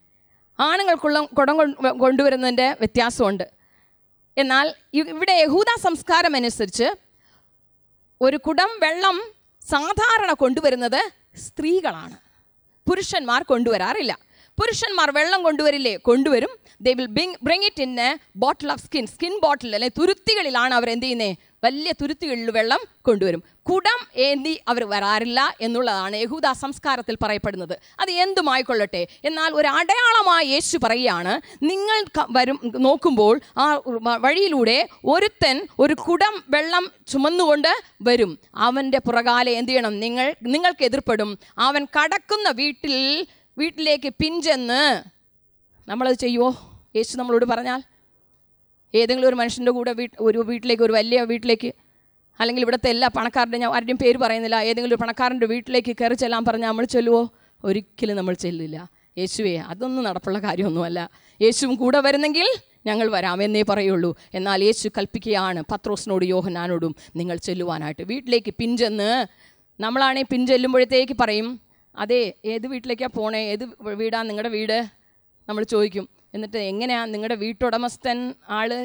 ആണുങ്ങൾക്കുള്ള കുടം കൊണ്ടുവരുന്നതിൻ്റെ വ്യത്യാസമുണ്ട്. എന്നാൽ ഇവിടെ യഹൂദ സംസ്കാരം അനുസരിച്ച് ഒരു കുടം വെള്ളം സാധാരണ കൊണ്ടുവരുന്നത് സ്ത്രീകളാണ്. പുരുഷന്മാർ കൊണ്ടുവരാറില്ല. പുരുഷന്മാർ വെള്ളം കൊണ്ടുവരില്ലേ? കൊണ്ടുവരും. They will bring it in a bottle of skin bottle, അല്ലെങ്കിൽ തുരുത്തികളിലാണ് അവർ എന്ത് ചെയ്യുന്നത്? വലിയ തുരുത്തികളിൽ വെള്ളം കൊണ്ടുവരും. കുടം ഏന്തി അവർ വരാറില്ല എന്നുള്ളതാണ് യഹൂദ സംസ്കാരത്തിൽ പറയപ്പെടുന്നത്. അത് എന്തുമായിക്കൊള്ളട്ടെ, എന്നാൽ ഒരു അടയാളമായി യേശു പറയുകയാണ്, നിങ്ങൾ നോക്കുമ്പോൾ ആ വഴിയിലൂടെ ഒരുത്തൻ ഒരു കുടം വെള്ളം ചുമന്നുകൊണ്ട് വരും. അവൻ്റെ പുറകാലെ എന്ത് ചെയ്യണം? നിങ്ങൾക്ക് എതിർപ്പെടും. അവൻ കടക്കുന്ന വീട്ടിലേക്ക് പിൻചെന്ന്. നമ്മളത് ചെയ്യുമോ? യേശു നമ്മളോട് പറഞ്ഞാൽ ഏതെങ്കിലും ഒരു മനുഷ്യൻ്റെ കൂടെ ഒരു വീട്ടിലേക്ക്, ഒരു വലിയ വീട്ടിലേക്ക്, അല്ലെങ്കിൽ ഇവിടുത്തെ എല്ലാ പണക്കാരുടെ, ഞാൻ ആരുടെയും പേര് പറയുന്നില്ല, ഏതെങ്കിലും ഒരു പണക്കാരൻ്റെ വീട്ടിലേക്ക് കയറി ചെല്ലാൻ പറഞ്ഞാൽ നമ്മൾ ചെല്ലുമോ? ഒരിക്കലും നമ്മൾ ചെല്ലില്ല. യേശുവേ, അതൊന്നും നടപ്പുള്ള കാര്യമൊന്നുമല്ല. യേശുവും കൂടെ വരുന്നെങ്കിൽ ഞങ്ങൾ വരാമെന്നേ പറയുള്ളൂ. എന്നാൽ യേശു കൽപ്പിക്കുകയാണ് പത്രോസിനോടും യോഹന്നാനോടും നിങ്ങൾ ചെല്ലുവാനായിട്ട്. വീട്ടിലേക്ക് പിൻചെന്ന്. നമ്മളാണെങ്കിൽ പിൻചെല്ലുമ്പോഴത്തേക്ക് പറയും, അതെ, ഏത് വീട്ടിലേക്കാണ് പോണേ? ഏത് വീടാണ് നിങ്ങളുടെ വീട്? നമ്മൾ ചോദിക്കും. എന്നിട്ട് എങ്ങനെയാണ് നിങ്ങളുടെ വീട്ടുടമസ്ഥൻ ആള്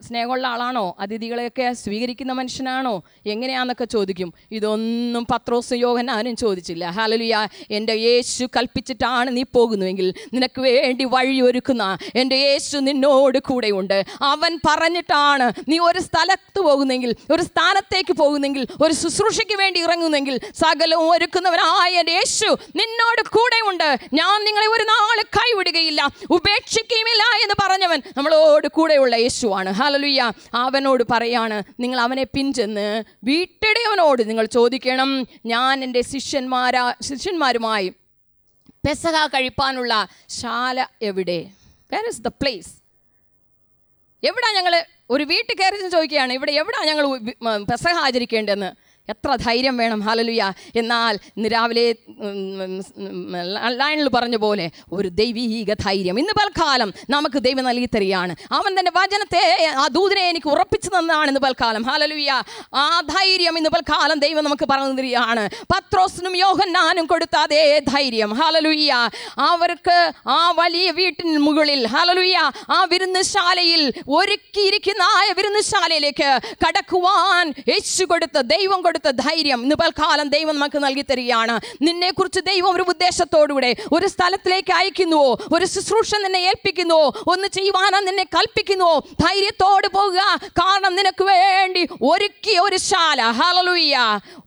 സ്നേഹമുള്ള ആളാണോ? അതിഥികളെയൊക്കെ സ്വീകരിക്കുന്ന മനുഷ്യനാണോ? എങ്ങനെയാണെന്നൊക്കെ ചോദിക്കും. ഇതൊന്നും പത്രോസും യോഹന്നാനും ചോദിച്ചില്ല. ഹല്ലേലൂയ. എൻ്റെ യേശു കൽപ്പിച്ചിട്ടാണ് നീ പോകുന്നുവെങ്കിൽ നിനക്ക് വേണ്ടി വഴി ഒരുക്കുന്ന എൻ്റെ യേശു നിന്നോട് കൂടെയുണ്ട്. അവൻ പറഞ്ഞിട്ടാണ് നീ ഒരു സ്ഥലത്ത് പോകുന്നെങ്കിൽ, ഒരു സ്ഥാനത്തേക്ക് പോകുന്നെങ്കിൽ, ഒരു ശുശ്രൂഷയ്ക്ക് വേണ്ടി ഇറങ്ങുന്നെങ്കിൽ, സകലവും ഒരുക്കുന്നവനായ എൻ്റെ യേശു നിന്നോട് കൂടെയുണ്ട്. ഞാൻ നിങ്ങളെ ഒരു നാൾ കൈവിടുകയില്ല, ഉപേക്ഷിക്കുകയുമില്ല എന്ന് പറഞ്ഞവൻ നമ്മളോട് കൂടെയുള്ള യേശുവാണ്. ഹല്ലേലൂയ. അവനോട് പറയാണ്, നിങ്ങൾ അവനെ പിൻചെന്ന് വീട്ടിടയവനോട് നിങ്ങൾ ചോദിക്കണം, ഞാൻ എൻ്റെ ശിഷ്യന്മാരുമായി പെസഹ കഴിപ്പാനുള്ള ശാല എവിടെ? Where is the place? എവിടാ? ഞങ്ങൾ ഒരു വീട്ടിൽ കയറി ചോദിക്കുകയാണ്, ഇവിടെ എവിടാ ഞങ്ങൾ പെസഹ ആചരിക്കേണ്ടതെന്ന്. എത്ര ധൈര്യം വേണം! ഹല്ലേലൂയ. എന്നാൽ ഇന്ന് രാവിലെ ലൈനിൽ പറഞ്ഞ പോലെ ഒരു ദൈവീക ധൈര്യം ഇന്ന് പൽക്കാലം നമുക്ക് ദൈവം നൽകി തരികയാണ്. അവൻ തൻ്റെ വചനത്തെ, ആ ദൂതനെ എനിക്ക് ഉറപ്പിച്ചു തന്നതാണ് ഇന്ന് പൽക്കാലം. ഹല്ലേലൂയ. ആ ധൈര്യം ഇന്ന് പൽക്കാലം ദൈവം നമുക്ക് പറഞ്ഞു തരികയാണ്. പത്രോസിനും യോഹന്നാനും കൊടുത്ത അതേ ധൈര്യം. ഹല്ലേലൂയ. അവർക്ക് ആ വലിയ വീട്ടിന് മുകളിൽ, ഹല്ലേലൂയ, ആ വിരുന്നുശാലയിൽ ഒരുക്കിയിരിക്കുന്ന ആ വിരുന്നുശാലയിലേക്ക് കടക്കുവാൻ യേശു കൊടുത്ത, ദൈവം കൊടുത്ത ധൈര്യം ഇന്ന് പൽക്കാലം ദൈവം നമുക്ക് നൽകി തരികയാണ്. നിന്നെക്കുറിച്ച് ദൈവം ഒരു ഉദ്ദേശത്തോടുകൂടെ ഒരു സ്ഥലത്തിലേക്ക് അയക്കുന്നുവോ, ഒരു ശുശ്രൂഷ നിന്നെ ഏൽപ്പിക്കുന്നുവോ, ഒന്ന് ചെയ്യുവാനോ നിന്നെ കൽപ്പിക്കുന്നുവോ, ധൈര്യത്തോട് പോകുക. കാരണം നിനക്ക് വേണ്ടി ഒരുക്കിയ ഒരു ശാല, ഹല്ലേലൂയ,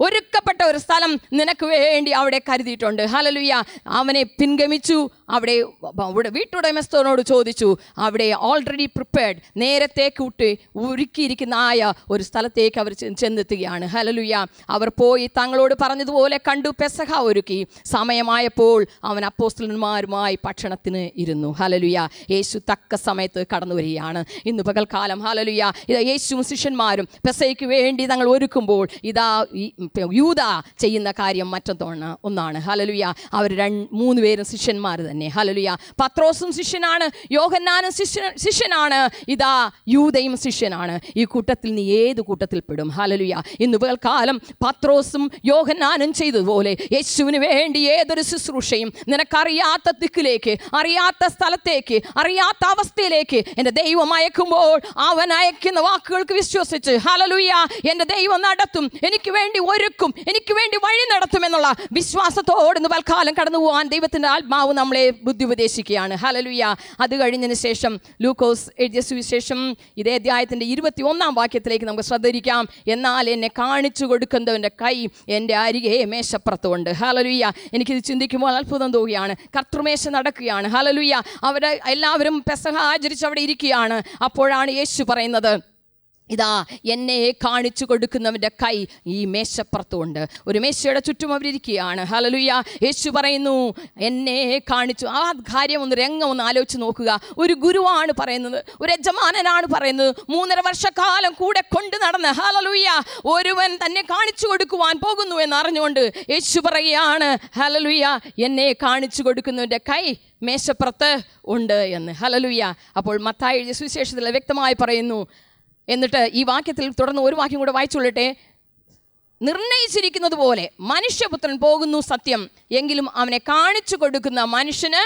ഒരുക്കപ്പെട്ട ഒരു സ്ഥലം നിനക്ക് വേണ്ടി അവിടെ കരുതിയിട്ടുണ്ട്. ഹല്ലേലൂയ. അവനെ പിൻഗമിച്ചു. അവിടെ വീട്ടുടമസ്ഥനോട് ചോദിച്ചു. അവിടെ ഓൾറെഡി പ്രിപ്പയർഡ്, നേരത്തെ കൂട്ടി ഒരുക്കിയിരിക്കുന്ന ഒരു സ്ഥലത്തേക്ക് അവർ ചെന്നെത്തുകയാണ്. ഹല്ലേലൂയ. അവർ പോയി തങ്ങളോട് പറഞ്ഞതുപോലെ കണ്ടു, പെസഹ ഒരുക്കി. സമയമായപ്പോൾ അവൻ അപ്പോസ്തലന്മാരുമായി ഭക്ഷണത്തിന് ഇരുന്നു. ഹല്ലേലൂയ. യേശു തക്ക സമയത്ത് കടന്നു വരികയാണ് ഇന്ന് പകൽക്കാലം. ഹല്ലേലൂയ. ഇതാ യേശുവും ശിഷ്യന്മാരും പെസഹയ്ക്ക് വേണ്ടി തങ്ങൾ ഒരുക്കുമ്പോൾ ഇതാ യൂദാ ചെയ്യുന്ന കാര്യം ഒന്നാണ്. ഹല്ലേലൂയ. അവർ 3 പേരും ശിഷ്യന്മാർ തന്നെ. തന്നെ. ഹല്ലേലൂയ. പത്രോസും ശിഷ്യനാണ്, യോഹന്നാനും ശിഷ്യനാണ്, ഇതാ യൂദയും ശിഷ്യനാണ്. ഈ കൂട്ടത്തിൽ നീ ഏത് കൂട്ടത്തിൽ പെടും? ഹല്ലേലൂയ. ഇന്ന് പകൽക്കാലം പത്രോസും യോഹന്നാനും ചെയ്തതുപോലെ യേശുവിന് വേണ്ടി ഏതൊരു ശുശ്രൂഷയും നിനക്കറിയാത്ത ദിക്കിലേക്ക്, അറിയാത്ത സ്ഥലത്തേക്ക്, അറിയാത്ത അവസ്ഥയിലേക്ക് എൻ്റെ ദൈവം അയക്കുമ്പോൾ അവൻ അയക്കുന്ന വാക്കുകൾക്ക് വിശ്വസിച്ച് ഹല്ലേലൂയ എൻ്റെ ദൈവം നടത്തും, എനിക്ക് വേണ്ടി ഒരുക്കും, എനിക്ക് വേണ്ടി വഴി നടത്തും എന്നുള്ള വിശ്വാസത്തോടെ ഇന്ന് പൽക്കാലം കടന്നു പോകാൻ ദൈവത്തിൻ്റെ ആത്മാവ് നമ്മളെ ബുദ്ധി ഉപദേശിക്കുകയാണ്. ഹല്ലേലൂയ. അത് കഴിഞ്ഞതിന് ശേഷം ലൂക്കോസ് എഴുതിയ സുവിശേഷം ഇതേ അധ്യായത്തിൻ്റെ 21 വാക്യത്തിലേക്ക് നമുക്ക് ശ്രദ്ധിക്കാം. എന്നാൽ എന്നെ കാണിച്ചു കൊടുക്കുന്നവൻ്റെ കൈ എൻ്റെ അരികെ മേശപ്പുറത്തുണ്ട്. ഹല്ലേലൂയ. എനിക്കിത് ചിന്തിക്കുമ്പോൾ അത്ഭുതം തോന്നുകയാണ്. കർത്തൃമേശ നടക്കുകയാണ്. ഹല്ലേലൂയ. അവരെ എല്ലാവരും പെസഹ ആചരിച്ച് അവിടെ ഇരിക്കുകയാണ്. അപ്പോഴാണ് യേശു പറയുന്നത്, ഇതാ എന്നെ കാണിച്ചു കൊടുക്കുന്നവൻ്റെ കൈ ഈ മേശപ്പുറത്തുണ്ട്. ഒരു മേശയുടെ ചുറ്റും അവരിയ്ക്കുകയാണ്. ഹല്ലേലൂയ. യേശു പറയുന്നു എന്നെ കാണിച്ചു. ആ കാര്യം ഒന്ന് രംഗം ഒന്ന് ആലോചിച്ച് നോക്കുക. ഒരു ഗുരുവാണ് പറയുന്നത്, ഒരു യജമാനനാണ് പറയുന്നത്. 3.5 വർഷക്കാലം കൂടെ കൊണ്ട് നടന്ന് ഹല്ലേലൂയ ഒരുവൻ തന്നെ കാണിച്ചു കൊടുക്കുവാൻ പോകുന്നു എന്ന് അറിഞ്ഞുകൊണ്ട് യേശു പറയുകയാണ് ഹല്ലേലൂയ എന്നെ കാണിച്ചു കൊടുക്കുന്നവൻ്റെ കൈ മേശപ്പുറത്ത് ഉണ്ട് എന്ന്. ഹല്ലേലൂയ. അപ്പോൾ മത്തായി എഴുതിയ സുവിശേഷത്തിൽ വ്യക്തമായി പറയുന്നു. എന്നിട്ട് ഈ വാക്യത്തിൽ തുടർന്ന് ഒരു വാക്യം കൂടെ വായിച്ചുകൊള്ളട്ടെ. നിർണയിച്ചിരിക്കുന്നത് പോലെ മനുഷ്യപുത്രൻ പോകുന്നു സത്യം, എങ്കിലും അവനെ കാണിച്ചു കൊടുക്കുന്ന മനുഷ്യന്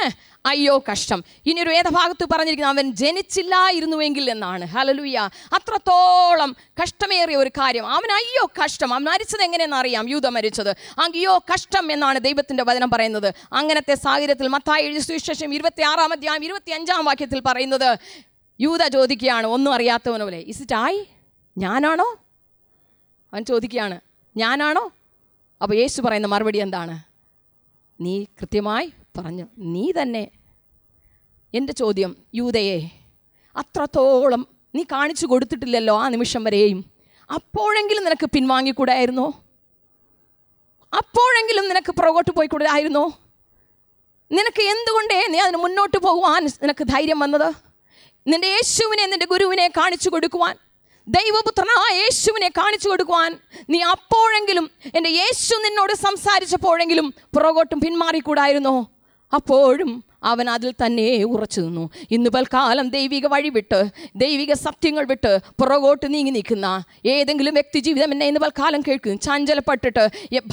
അയ്യോ കഷ്ടം. ഇനിയൊരു വേദഭാഗത്ത് പറഞ്ഞിരിക്കുന്നത് അവൻ ജനിച്ചില്ലായിരുന്നുവെങ്കിൽ എന്നാണ്. ഹല്ലേലൂയ. അത്രത്തോളം കഷ്ടമേറിയ ഒരു കാര്യം. അവൻ അയ്യോ കഷ്ടം. അവൻ മരിച്ചത് എങ്ങനെയെന്ന് അറിയാം, യൂദ മരിച്ചത്. അയ്യോ കഷ്ടം എന്നാണ് ദൈവത്തിൻ്റെ വചനം പറയുന്നത്. അങ്ങനത്തെ സാഹചര്യത്തിൽ മത്തായി എഴുതിയ സുവിശേഷം 26 അധ്യായം 25 വാക്യത്തിൽ പറയുന്നത്, യൂദ ചോദിക്കുകയാണ് ഒന്നും അറിയാത്തവനെ പോലെ, ഇസ് ഇറ്റ് ആയി? ഞാനാണോ? അവൻ ചോദിക്കുകയാണ് ഞാനാണോ? അപ്പോൾ യേശു പറയുന്ന മറുപടി എന്താണ്? നീ കൃത്യമായി പറഞ്ഞു, നീ തന്നെ. എൻ്റെ ചോദ്യം, യൂദയെ അത്രത്തോളം നീ കാണിച്ചു കൊടുത്തിട്ടില്ലല്ലോ ആ നിമിഷം വരെയും. അപ്പോഴെങ്കിലും നിനക്ക് പിൻവാങ്ങിക്കൂടായിരുന്നോ? അപ്പോഴെങ്കിലും നിനക്ക് പുറകോട്ട് പോയിക്കൂടായിരുന്നോ? നിനക്ക് എന്തുകൊണ്ടേ നീ അതിന് മുന്നോട്ട് പോകുവാൻ നിനക്ക് ധൈര്യം വന്നത്? നിൻ്റെ യേശുവിനെ, നിൻ്റെ ഗുരുവിനെ കാണിച്ചു കൊടുക്കുവാൻ, ദൈവപുത്രനായ യേശുവിനെ കാണിച്ചു കൊടുക്കുവാൻ നീ അപ്പോഴെങ്കിലും, എൻ്റെ യേശു നിന്നോട് സംസാരിച്ചപ്പോഴെങ്കിലും പുറകോട്ടും പിന്മാറിക്കൂടായിരുന്നോ? അപ്പോഴും അവൻ അതിൽ തന്നെ ഉറച്ചു നിന്നു. ഇന്ന് പൽക്കാലം ദൈവിക വഴി വിട്ട്, ദൈവിക സത്യങ്ങൾ വിട്ട് പുറകോട്ട് നീങ്ങി നിൽക്കുന്ന ഏതെങ്കിലും വ്യക്തി ജീവിതം എന്നെ ഇന്ന് പൽക്കാലം കേൾക്കും. ചഞ്ചലപ്പെട്ടിട്ട്,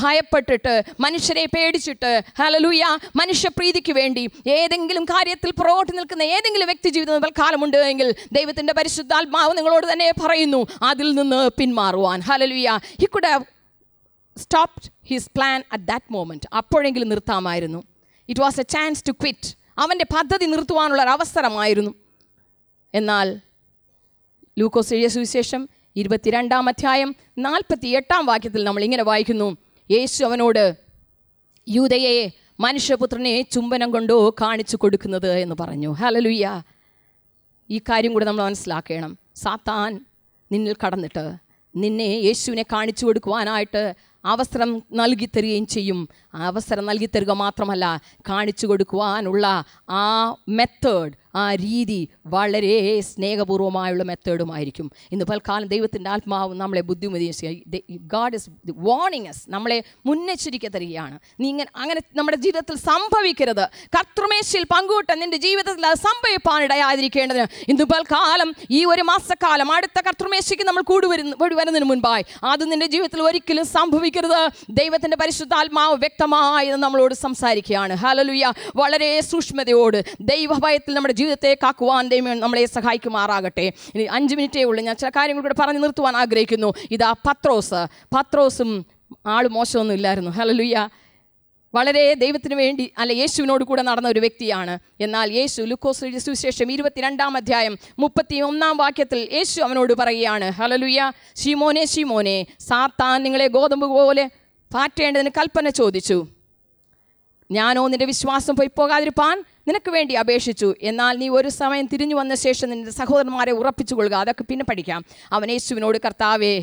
ഭയപ്പെട്ടിട്ട്, മനുഷ്യരെ പേടിച്ചിട്ട്, ഹല്ലേലൂയ മനുഷ്യപ്രീതിക്ക് വേണ്ടി ഏതെങ്കിലും കാര്യത്തിൽ പുറകോട്ട് നിൽക്കുന്ന ഏതെങ്കിലും വ്യക്തി ജീവിതം പൽക്കാലമുണ്ട് എങ്കിൽ ദൈവത്തിൻ്റെ പരിശുദ്ധാത്മാവ് നിങ്ങളോട് തന്നെ പറയുന്നു അതിൽ നിന്ന് പിന്മാറുവാൻ. Hallelujah. He could have stopped his plan at that moment. അപ്പോഴെങ്കിലും നിർത്താമായിരുന്നു. It was a chance to quit. അവൻ്റെ പദ്ധതി നിർത്തുവാനുള്ള ഒരു അവസരമായിരുന്നു. എന്നാൽ ലൂക്കോസ് എഴുതിയ സുവിശേഷം 22 അധ്യായം 48 വാക്യത്തിൽ നമ്മൾ ഇങ്ങനെ വായിക്കുന്നു, യേശു അവനോട്, യൂദയെ മനുഷ്യപുത്രനെ ചുംബനം കൊണ്ടോ കാണിച്ചു കൊടുക്കുന്നത് എന്ന് പറഞ്ഞു. ഹല്ലേലൂയ. ഈ കാര്യം കൂടെ നമ്മൾ മനസ്സിലാക്കണം. സാത്താൻ നിന്നിൽ കടന്നിട്ട് നിന്നെ യേശുവിനെ കാണിച്ചു കൊടുക്കുവാനായിട്ട് അവസരം നൽകി തരികയും ചെയ്യും. അവസരം നൽകി തരിക മാത്രമല്ല, കാണിച്ചു കൊടുക്കുവാനുള്ള ആ മെത്തേഡ്, ആ രീതി വളരെ സ്നേഹപൂർവ്വമായുള്ള മെത്തേഡുമായിരിക്കും. ഇന്ന് പൽക്കാലം ദൈവത്തിൻ്റെ ആത്മാവ് നമ്മളെ ഗാഡ് ഇസ് വാർണിംഗ് അസ്, നമ്മളെ മുന്നെച്ചരിക്ക തരികയാണ്. നീ അങ്ങനെ നമ്മുടെ ജീവിതത്തിൽ സംഭവിക്കരുത്. കർത്തൃമേശയിൽ പങ്കുവിട്ട നിൻ്റെ ജീവിതത്തിൽ അത് സംഭവിപ്പാനിടയാതിരിക്കേണ്ടതിന് ഇന്ന് പൽക്കാലം ഈ ഒരു മാസക്കാലം അടുത്ത കർത്തൃമേശയ്ക്ക് നമ്മൾ വരുന്നതിന് മുൻപായി അത് നിൻ്റെ ജീവിതത്തിൽ ഒരിക്കലും സംഭവിക്കരുത്. ദൈവത്തിൻ്റെ പരിശുദ്ധാത്മാവ് വ്യക്തമായി നമ്മളോട് സംസാരിക്കുകയാണ്. ഹല്ലേലൂയ. വളരെ സൂക്ഷ്മതയോട് ദൈവഭയത്തിൽ നമ്മുടെ ജീവിതത്തെ കാക്കുവാൻ ദൈവം നമ്മളെ സഹായിക്കുമാറാകട്ടെ. ഇനി 5 മിനിറ്റേ ഉള്ളൂ. ഞാൻ ചില കാര്യങ്ങൾ കൂടെ പറഞ്ഞു നിർത്തുവാൻ ആഗ്രഹിക്കുന്നു. ഇതാ പത്രോസും ആൾ മോശമൊന്നും ഇല്ലായിരുന്നു. ഹല്ലേലൂയ. വളരെ ദൈവത്തിന് വേണ്ടി യേശുവിനോട് കൂടെ നടന്ന ഒരു വ്യക്തിയാണ്. എന്നാൽ യേശു ലൂക്കോസ് എഴുതിയ സുവിശേഷം 22 അധ്യായം 31 വാക്യത്തിൽ യേശു അവനോട് പറയുകയാണ്, ഹല്ലേലൂയ, ശിമോനെ ശിമോനെ, സാത്താൻ നിങ്ങളെ ഗോതമ്പ് പോലെ പാറ്റേണ്ടതിന് കൽപ്പന ചോദിച്ചു. ഞാനോ നിൻ്റെ വിശ്വാസം പോയി പോകാതിരിപ്പാൻ നിനക്ക് വേണ്ടി അപേക്ഷിച്ചു. എന്നാൽ നീ ഒരു സമയം തിരിഞ്ഞു വന്ന ശേഷം നിൻ്റെ സഹോദരന്മാരെ ഉറപ്പിച്ചു കൊള്ളുക. അതൊക്കെ പിന്നെ പഠിക്കാം. അവൻ യേശുവിനോട്, കർത്താവേ,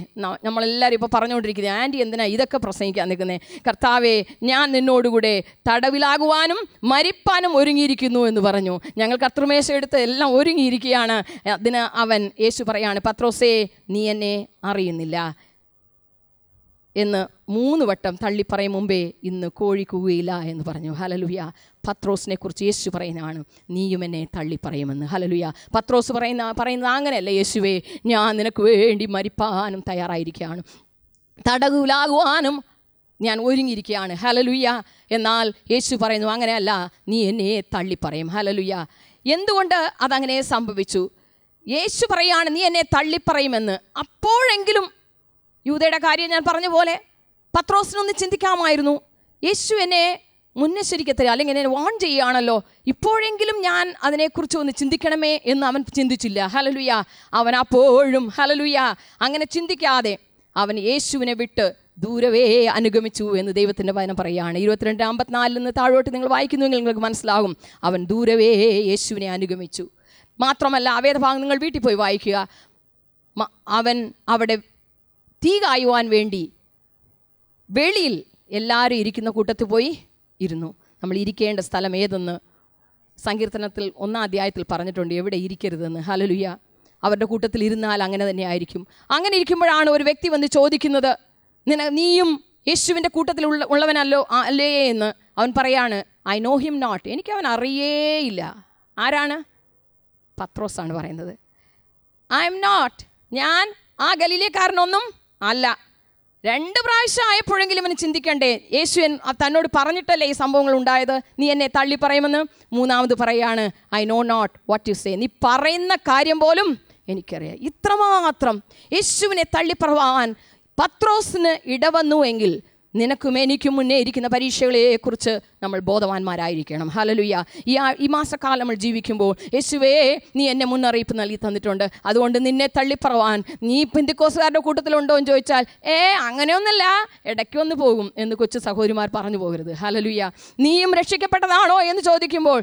നമ്മളെല്ലാവരും ഇപ്പോൾ പറഞ്ഞുകൊണ്ടിരിക്കുന്നത്, ആൻറ്റി എന്തിനാ ഇതൊക്കെ പ്രസംഗിക്കാൻ നിൽക്കുന്നത്? കർത്താവേ, ഞാൻ നിന്നോടുകൂടെ തടവിലാകുവാനും മരിപ്പാനും ഒരുങ്ങിയിരിക്കുന്നു എന്ന് പറഞ്ഞു. ഞങ്ങൾ കർത്തൃമേശ എടുത്ത് എല്ലാം ഒരുങ്ങിയിരിക്കുകയാണ്. അതിന് യേശു പറയാണ്, പത്രോസേ, നീ എന്നെ അറിയുന്നില്ല. എന്ന് 3 വട്ടം തള്ളിപ്പറയും മുമ്പേ ഇന്ന് കോഴി കൂവിയില്ല എന്ന് പറഞ്ഞു. ഹല്ലേലൂയ. പത്രോസിനെ കുറിച്ച് യേശു പറയുന്നതാണ്, നീയും എന്നെ തള്ളിപ്പറയുമെന്ന്. ഹല്ലേലൂയ. പത്രോസ് പറയുന്നത് അങ്ങനെയല്ല, യേശുവേ ഞാൻ നിനക്ക് വേണ്ടി മരിപ്പാനും തയ്യാറായിരിക്കുകയാണ്, തടവുലാകുവാനും ഞാൻ ഒരുങ്ങിയിരിക്കുകയാണ്. ഹല്ലേലൂയ. എന്നാൽ യേശു പറയുന്നു അങ്ങനെയല്ല, നീ എന്നെ തള്ളിപ്പറയും. ഹല്ലേലൂയ. എന്തുകൊണ്ട് അതങ്ങനെ സംഭവിച്ചു? യേശു പറയാണ് നീ എന്നെ തള്ളിപ്പറയുമെന്ന്. അപ്പോഴെങ്കിലും യൂദയുടെ കാര്യം ഞാൻ പറഞ്ഞ പോലെ പത്രോസിനൊന്ന് ചിന്തിക്കാമായിരുന്നു. യേശു എന്നെ മുന്നേശ്വരിക്കത്തില്ല, അല്ലെങ്കിൽ എന്നെ വാൺ ചെയ്യുകയാണല്ലോ, ഇപ്പോഴെങ്കിലും ഞാൻ അതിനെക്കുറിച്ച് ഒന്ന് ചിന്തിക്കണമേ എന്ന് അവൻ ചിന്തിച്ചില്ല. ഹല്ലേലൂയ. അവൻ അപ്പോഴും ഹല്ലേലൂയ അങ്ങനെ ചിന്തിക്കാതെ അവൻ യേശുവിനെ വിട്ട് ദൂരവേ അനുഗമിച്ചു എന്ന് ദൈവത്തിൻ്റെ വചനം പറയുകയാണ്. 22:54 താഴോട്ട് നിങ്ങൾ വായിക്കുന്നുവെങ്കിൽ നിങ്ങൾക്ക് മനസ്സിലാകും. അവൻ ദൂരവേ യേശുവിനെ അനുഗമിച്ചു. മാത്രമല്ല ആ വേദഭാഗം നിങ്ങൾ വീട്ടിൽ പോയി വായിക്കുക. അവൻ അവിടെ തീ കായുവാൻ വേണ്ടി വെളിയിൽ എല്ലാവരും ഇരിക്കുന്ന കൂട്ടത്തിൽ പോയി ഇരുന്നു. നമ്മൾ ഇരിക്കേണ്ട സ്ഥലം ഏതെന്ന് സങ്കീർത്തനത്തിൽ 1-ാം അധ്യായത്തിൽ പറഞ്ഞിട്ടുണ്ട്, എവിടെ ഇരിക്കരുതെന്ന്. ഹല്ലേലൂയ. അവരുടെ കൂട്ടത്തിൽ ഇരുന്നാൽ അങ്ങനെ തന്നെ ആയിരിക്കും. അങ്ങനെ ഇരിക്കുമ്പോഴാണ് ഒരു വ്യക്തി വന്ന് ചോദിക്കുന്നത്, നീയും യേശുവിൻ്റെ കൂട്ടത്തിൽ ഉള്ളവനല്ലോ അല്ലേ എന്ന്. അവൻ പറയാണ്, ഐ നോ ഹിം നോട്ട്, എനിക്ക് അവൻ അറിയേയില്ല. ആരാണ്? പത്രോസാണ് പറയുന്നത്. ഐ എം നോട്ട്, ഞാൻ ആ ഗലീലക്കാരനൊന്നും അല്ല. 2 പ്രാവശ്യം ആയപ്പോഴെങ്കിലും അവന് ചിന്തിക്കണ്ടേ, യേശു തന്നോട് പറഞ്ഞിട്ടല്ലേ ഈ സംഭവങ്ങൾ ഉണ്ടായത്, നീ എന്നെ തള്ളി പറയുമെന്ന്. 3-ാമത് പറയാണ്, I know not what you say, നീ പറയുന്ന കാര്യം പോലും എനിക്കറിയാം. ഇത്രമാത്രം യേശുവിനെ തള്ളിപ്പറവാൻ പത്രോസിന് ഇടവന്നുവെങ്കിൽ നിനക്കും എനിക്കും മുന്നേ ഇരിക്കുന്ന പരീക്ഷകളെക്കുറിച്ച് നമ്മൾ ബോധവാന്മാരായിരിക്കണം. ഹല്ലേലൂയ. ഈ മാസക്കാലം നമ്മൾ ജീവിക്കുമ്പോൾ യേശുവേ നീ എന്നെ മുന്നറിയിപ്പ് നൽകി തന്നിട്ടുണ്ട്, അതുകൊണ്ട് നിന്നെ തള്ളിപ്പറവാൻ നീ പെന്തിക്കോസുകാരുടെ കൂട്ടത്തിലുണ്ടോ എന്ന് ചോദിച്ചാൽ അങ്ങനെയൊന്നുമില്ല, ഇടയ്ക്കൊന്ന് പോകും എന്ന് കൊച്ചു സഹോദരിമാർ പറഞ്ഞു പോകരുത്. ഹല്ലേലൂയ. നീയും രക്ഷിക്കപ്പെട്ടതാണോ എന്ന് ചോദിക്കുമ്പോൾ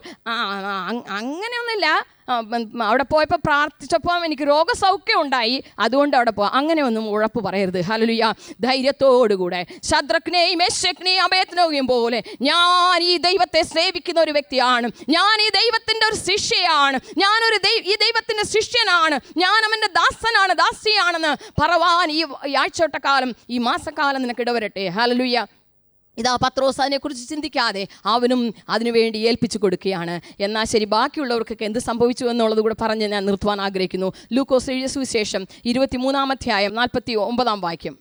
അങ്ങനെയൊന്നുമില്ല, അവിടെ പോയപ്പോൾ പ്രാർത്ഥിച്ചപ്പോൾ എനിക്ക് രോഗസൗഖ്യം ഉണ്ടായി, അതുകൊണ്ട് അവിടെ പോകാം, അങ്ങനെയൊന്നും ഉഴപ്പ് പറയരുത്. ഹല്ലേലൂയ. ധൈര്യത്തോടുകൂടെ ശദ്രക്കിനെയും മേശക്കിനെയും അബേദ്നെഗോയെയും പോലെ ഞാൻ ഈ ദൈവത്തെ സേവിക്കുന്ന ഒരു വ്യക്തിയാണ്, ഞാൻ ഈ ദൈവത്തിൻ്റെ ഒരു ശിഷ്യയാണ്, ഞാനൊരു ഈ ദൈവത്തിൻ്റെ ശിഷ്യനാണ്, ഞാൻ അവൻ്റെ ദാസനാണ്, ദാസിയാണെന്ന് പറവാൻ ഈ ആഴ്ചവട്ടക്കാലം, ഈ മാസക്കാലം നിനക്ക് ഇടവരട്ടെ. ഹല്ലേലൂയ. ഇതാ പത്രോസ് അതിനെക്കുറിച്ച് ചിന്തിക്കാതെ അവനും അതിനുവേണ്ടി ഏൽപ്പിച്ചു കൊടുക്കുകയാണ്. എന്നാൽ ശരി, ബാക്കിയുള്ളവർക്കൊക്കെ എന്ത് സംഭവിച്ചു എന്നുള്ളത് കൂടെ പറഞ്ഞ് ഞാൻ നിർത്തുവാൻ ആഗ്രഹിക്കുന്നു. ലൂക്കോസ് എഴുതിയ സുവിശേഷം 23-ാം അധ്യായം 49-ാം വാക്യം.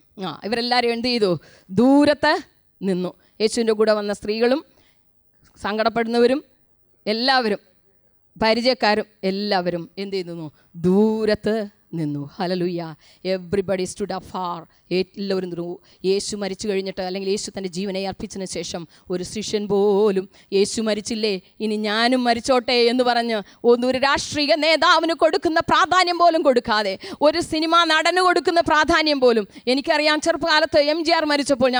ഇവരെല്ലാവരും എന്ത് ചെയ്തു? ദൂരത്ത് നിന്നു. യേശുവിൻ്റെ കൂടെ വന്ന സ്ത്രീകളും സങ്കടപ്പെടുന്നവരും എല്ലാവരും പരിചയക്കാരും എല്ലാവരും എന്ത് ചെയ്യുന്നു? ദൂരത്ത് നിന്നു. ഹല്ലേലൂയ. Everybody stood അഫാർ. എല്ലാവരും നിന്നു. യേശു മരിച്ചു കഴിഞ്ഞിട്ട്, അല്ലെങ്കിൽ യേശു തൻ്റെ ജീവനെ അർപ്പിച്ചതിന് ശേഷം ഒരു ശിഷ്യൻ പോലും യേശു മരിച്ചില്ലേ, ഇനി ഞാനും മരിച്ചോട്ടെ എന്ന് പറഞ്ഞ് ഒരു രാഷ്ട്രീയ നേതാവിന് കൊടുക്കുന്ന പ്രാധാന്യം പോലും കൊടുക്കാതെ, ഒരു സിനിമാ നടന് കൊടുക്കുന്ന പ്രാധാന്യം പോലും. എനിക്കറിയാം, ചെറുപ്പകാലത്ത് MGR മരിച്ചപ്പോൾ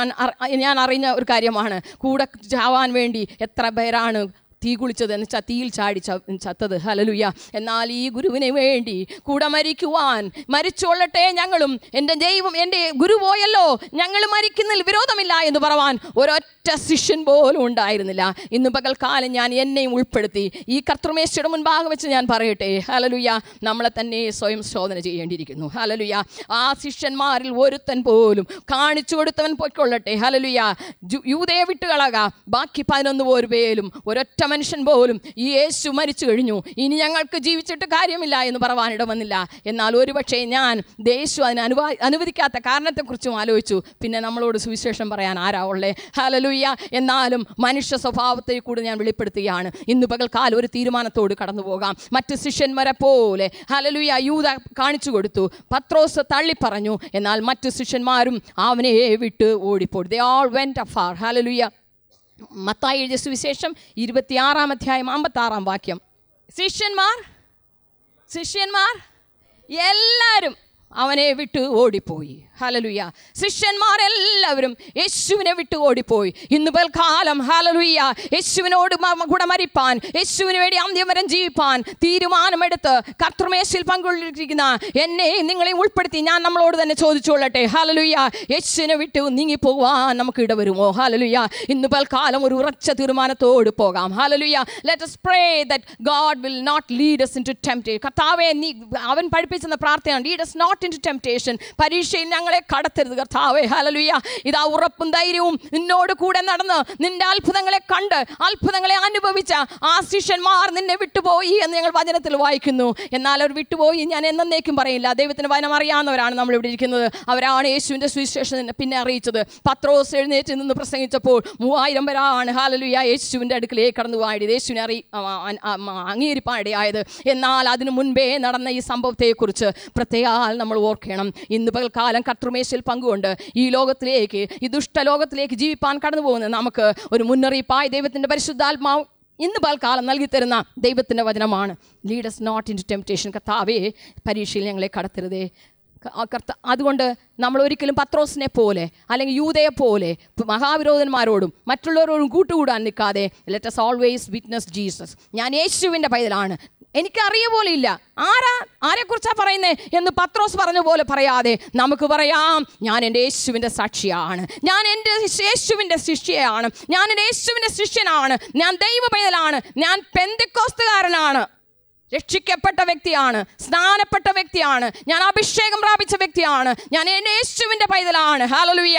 ഞാൻ അറിഞ്ഞ ഒരു കാര്യമാണ്, കൂടെ ചാവാൻ വേണ്ടി എത്ര പേരാണ് തീ കുളിച്ചത് എന്ന് വെച്ചാൽ തീയിൽ ചാടി ചത്തത്. ഹല്ലേലൂയ. എന്നാൽ ഈ ഗുരുവിനെ വേണ്ടി കൂടെ മരിക്കുവാൻ, മരിച്ചോളട്ടെ ഞങ്ങളും, എൻ്റെ ദൈവം എൻ്റെ ഗുരു പോയല്ലോ, ഞങ്ങൾ മരിക്കുന്നതിൽ വിരോധമില്ല എന്ന് പറവാൻ ഒരൊറ്റ ശിഷ്യൻ പോലും ഉണ്ടായിരുന്നില്ല. ഇന്ന് പകൽക്കാലം ഞാൻ എന്നെയും ഉൾപ്പെടുത്തി ഈ കർത്തൃമേശയുടെ മുൻപാകെ വെച്ച് ഞാൻ പറയട്ടെ, ഹല്ലേലൂയ, നമ്മളെ തന്നെ സ്വയം ശോധന ചെയ്യേണ്ടിയിരിക്കുന്നു. ഹല്ലേലൂയ. ആ ശിഷ്യന്മാരിൽ ഒരുത്തൻ പോലും കാണിച്ചു കൊടുത്തവൻ പൊയ്ക്കൊള്ളട്ടെ. ഹല്ലേലൂയ. യൂദയെ വിട്ടുകളക, ബാക്കി 11 പേരും ഒരൊറ്റ മനുഷ്യൻ പോലും ഈ യേശു മരിച്ചു കഴിഞ്ഞു, ഇനി ഞങ്ങൾക്ക് ജീവിച്ചിട്ട് കാര്യമില്ല എന്ന് പറവാനിട വന്നില്ല. എന്നാൽ ഒരുപക്ഷെ ഞാൻ യേശു അതിന് അനുവദിക്കാത്ത കാരണത്തെക്കുറിച്ചും ആലോചിച്ചു. പിന്നെ നമ്മളോട് സുവിശേഷം പറയാൻ ആരാ ഉള്ളേ? ഹല്ലേലൂയ. എന്നാലും മനുഷ്യ സ്വഭാവത്തെ കൂടെ ഞാൻ വെളിപ്പെടുത്തുകയാണ്. ഇന്ന് പകൽക്കാലം ഒരു തീരുമാനത്തോട് കടന്നു പോകാം. മറ്റ് ശിഷ്യന്മാരെ പോലെ ഹല്ലേലൂയ യൂദ കാണിച്ചു കൊടുത്തു, പത്രോസ് തള്ളിപ്പറഞ്ഞു, എന്നാൽ മറ്റ് ശിഷ്യന്മാരും അവനെ വിട്ട് ഓടിപ്പോയി. They all went afar. Hallelujah. Mathai എഴുതിയ സുവിശേഷം 26-ാം അധ്യായം 56-ാം വാക്യം. ശിഷ്യന്മാർ എല്ലാവരും അവനെ വിട്ട് ഓടിപ്പോയി. ഹല്ലേലൂയ. ശിഷ്യന്മാരെല്ലാവരും യേശുവിനെ വിട്ട് ഓടിപ്പോയി. ഇന്ന് പൽക്കാലം ഹല്ലേലൂയ യേശുവിനോട് കൂടെ മരിപ്പാൻ, യേശുവിന് വേണ്ടി അന്ത്യം വരെ ജീവിപ്പാൻ തീരുമാനമെടുത്ത് കർത്തൃമേശയിൽ പങ്കുകൊണ്ടിരിക്കുന്ന എന്നെ നിങ്ങളെ ഉൾപ്പെടുത്തി ഞാൻ നമ്മളോട് തന്നെ ചോദിച്ചോളട്ടെ, ഹല്ലേലൂയ, യേശുവിനെ വിട്ട് നീങ്ങിപ്പോവാൻ നമുക്ക് ഇടവരുമോ? ഹല്ലേലൂയ. ഇന്ന് പൽക്കാലം ഒരു ഉറച്ച തീരുമാനത്തോട് പോകാം. Hallelujah. Let us pray that God will not lead us into temptation. കർത്താവേ, നീ അവൻ പഠിപ്പിച്ചെന്ന പ്രാർത്ഥന, lead us not into temptation. പരീക്ഷയിൽ ഞങ്ങളെ കടത്തരുത് കർത്താവേ. ഹല്ലേലൂയ. ഇതാ ഉറപ്പും ധൈര്യവും നിന്നോട് കൂടെ നടന്ന് നിന്റെ അത്ഭുതങ്ങളെ കണ്ട് അത്ഭുതങ്ങളെ അനുഭവിച്ച ആ ശിഷ്യന്മാർ നിന്നെ വിട്ടുപോയി എന്ന് ഞങ്ങൾ വചനത്തിൽ വായിക്കുന്നു. എന്നാൽ അവർ വിട്ടുപോയി ഞാൻ എന്നേക്കും പറയില്ല. ദൈവത്തിന് വചനം അറിയാവുന്നവരാണ് നമ്മളിവിടെ ഇരിക്കുന്നത്. അവരാണ് യേശുവിൻ്റെ സുവിശേഷം പിന്നെ അറിയിച്ചത്. പത്രോസ് എഴുന്നേറ്റ് നിന്ന് പ്രസംഗിച്ചപ്പോൾ 3000 പേരാണ് ഹല്ലേലൂയ യേശുവിൻ്റെ അടുക്കലേക്ക് കടന്നു പോയത്, യേശുവിനെ അംഗീകരിപ്പാനിടയായത്. എന്നാൽ അതിനു മുൻപേ നടന്ന ഈ സംഭവത്തെക്കുറിച്ച് പ്രത്യേകം നമ്മൾ ഓർക്കണം. ഇന്ന് പകൽക്കാലം കർത്തൃമേശയിൽ പങ്കുകൊണ്ട് ഈ ലോകത്തിലേക്ക്, ഈ ദുഷ്ടലോകത്തിലേക്ക് ജീവിപ്പാൻ കടന്നു പോകുന്നത് നമുക്ക് ഒരു മുന്നറിയിപ്പായി ദൈവത്തിൻ്റെ പരിശുദ്ധാത്മാവ് ഇന്ന് പകൽക്കാലം നൽകി തരുന്ന ദൈവത്തിൻ്റെ വചനമാണ്. Lead us not into temptation. കർത്താവേ, പരീക്ഷയിൽ ഞങ്ങളെ കടത്തരുതേ. അതുകൊണ്ട് നമ്മൾ ഒരിക്കലും പത്രോസിനെ പോലെ അല്ലെങ്കിൽ യൂദയെ പോലെ മഹാവിരോധന്മാരോടും മറ്റുള്ളവരോടും കൂട്ടുകൂടാൻ നിൽക്കാതെ let us always witness Jesus. ഞാൻ യേശുവിൻ്റെ പൈതലാണ്, എനിക്കറിയ പോലെ ഇല്ല, ആരെക്കുറിച്ചാണ് പറയുന്നത് എന്ന് പത്രോസ് പറഞ്ഞ പോലെ പറയാതെ നമുക്ക് പറയാം, ഞാൻ എൻ്റെ യേശുവിൻ്റെ സാക്ഷിയാണ്, ഞാൻ എൻ്റെ യേശുവിൻ്റെ ശിഷ്യയാണ്, ഞാൻ എൻ്റെ യേശുവിൻ്റെ ശിഷ്യനാണ്, ഞാൻ ദൈവ പൈതലാണ്, ഞാൻ പെന്തക്കോസ്തുകാരനാണ്, രക്ഷിക്കപ്പെട്ട വ്യക്തിയാണ്, സ്നാനപ്പെട്ട വ്യക്തിയാണ്, ഞാൻ അഭിഷേകം പ്രാപിച്ച വ്യക്തിയാണ്, ഞാൻ എൻ്റെ യേശുവിൻ്റെ പൈതലാണ്. ഹല്ലേലൂയ.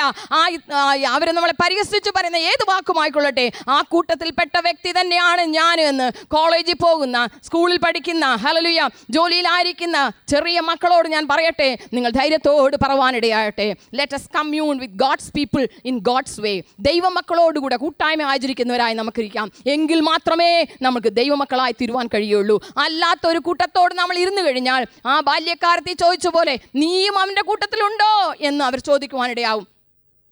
അവർ നമ്മളെ പരിഹസിച്ച് പറയുന്ന ഏത് വാക്കുമായിക്കൊള്ളട്ടെ, ആ കൂട്ടത്തിൽപ്പെട്ട വ്യക്തി തന്നെയാണ് ഞാൻ എന്ന് കോളേജിൽ പോകുന്ന, സ്കൂളിൽ പഠിക്കുന്ന, ഹല്ലേലൂയ, ജോലിയിലായിരിക്കുന്ന ചെറിയ മക്കളോട് ഞാൻ പറയട്ടെ, നിങ്ങൾ ധൈര്യത്തോട് പറവാനിടയാകട്ടെ. Let us commune with God's people in God's way. ദൈവമക്കളോടുകൂടെ കൂട്ടായ്മ ആചരിക്കുന്നവരായി നമുക്കിരിക്കാം. എങ്കിൽ മാത്രമേ നമുക്ക് ദൈവമക്കളായി തീരുവാൻ കഴിയുള്ളൂ. അല്ലാത്തൊരു കൂട്ടത്തോട് നമ്മൾ ഇരുന്നു കഴിഞ്ഞാൽ ആ ബാല്യക്കാരത്തെ ചോദിച്ച പോലെ നീയും അവൻ്റെ കൂട്ടത്തിലുണ്ടോ എന്ന് അവർ ചോദിക്കുവാനിടയാവും.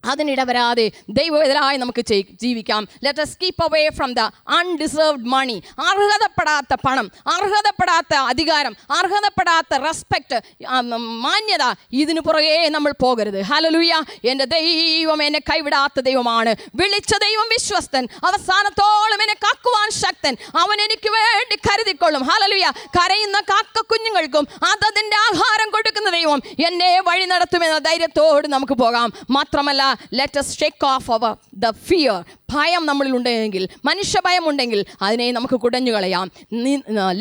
അതിനിടവരാതെ ദൈവവേദനായി നമുക്ക് ജീവിക്കാം. Let us keep away from the undeserved money. അർഹതപ്പെടാത്ത പണം, അർഹതപ്പെടാത്ത അധികാരം, അർഹതപ്പെടാത്ത റെസ്പെക്റ്റ്, മാന്യത, ഇതിനു പുറകെ നമ്മൾ പോകരുത്. ഹല്ലേലൂയ. എൻ്റെ ദൈവം എന്നെ കൈവിടാത്ത ദൈവമാണ്, വിളിച്ച ദൈവം വിശ്വസ്തൻ, അവസാനത്തോളം എന്നെ കാക്കുവാൻ ശക്തൻ, അവൻ എനിക്ക് വേണ്ടി കരുതിക്കൊള്ളും. ഹല്ലേലൂയ. കരയുന്ന കാക്ക കുഞ്ഞുങ്ങൾക്കും അതതിൻ്റെ ആഹാരം കൊടുക്കുന്ന ദൈവം എന്നെ വഴി നടത്തുമെന്ന ധൈര്യത്തോട് നമുക്ക് പോകാം. മാത്രമല്ല, let us shake off the fear. ഭയം നമ്മളിലുണ്ടെങ്കിൽ, മനുഷ്യഭയം ഉണ്ടെങ്കിൽ അതിനെ നമുക്ക് കുടഞ്ഞു കളയാം.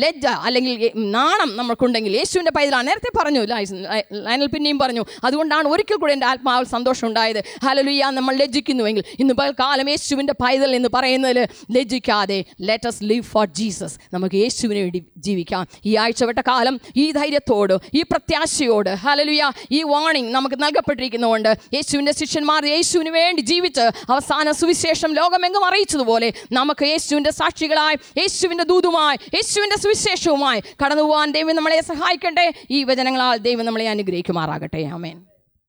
ലജ്ജ അല്ലെങ്കിൽ നാണം നമ്മൾക്കുണ്ടെങ്കിൽ, യേശുവിൻ്റെ പൈതലാണ്, നേരത്തെ പറഞ്ഞു, ലയനൽ പിന്നെയും പറഞ്ഞു, അതുകൊണ്ടാണ് ഒരിക്കൽ കൂടെ എൻ്റെ ആത്മാവിൽ സന്തോഷം ഉണ്ടായത്. ഹല്ലേലൂയ. നമ്മൾ ലജ്ജിക്കുന്നുവെങ്കിൽ ഇന്ന് പകൽക്കാലം യേശുവിൻ്റെ പൈതൽ എന്ന് പറയുന്നതിൽ ലജ്ജിക്കാതെ let us live for Jesus. നമുക്ക് യേശുവിന് വേണ്ടി ജീവിക്കാം. ഈ ആഴ്ചവട്ട കാലം ഈ ധൈര്യത്തോട്, ഈ പ്രത്യാശയോട്, ഹല്ലേലൂയ, ഈ വാർണിംഗ് നമുക്ക് നൽകപ്പെട്ടിരിക്കുന്നതുകൊണ്ട് യേശുവിൻ്റെ ശിഷ്യന്മാർ യേശുവിന് വേണ്ടി ജീവിച്ച് അവസാന സുവിശേഷം ലോകമെങ്ങും അറിയിച്ചതുപോലെ നമുക്ക് യേശുവിൻ്റെ സാക്ഷികളായി, യേശുവിൻ്റെ ദൂതുമായി, യേശുവിൻ്റെ സുവിശേഷവുമായി കടന്നു പോകാൻ ദൈവം നമ്മളെ സഹായിക്കട്ടെ. ഈ വചനങ്ങളാൽ ദൈവം നമ്മളെ അനുഗ്രഹിക്കുമാറാകട്ടെ. ആമേൻ.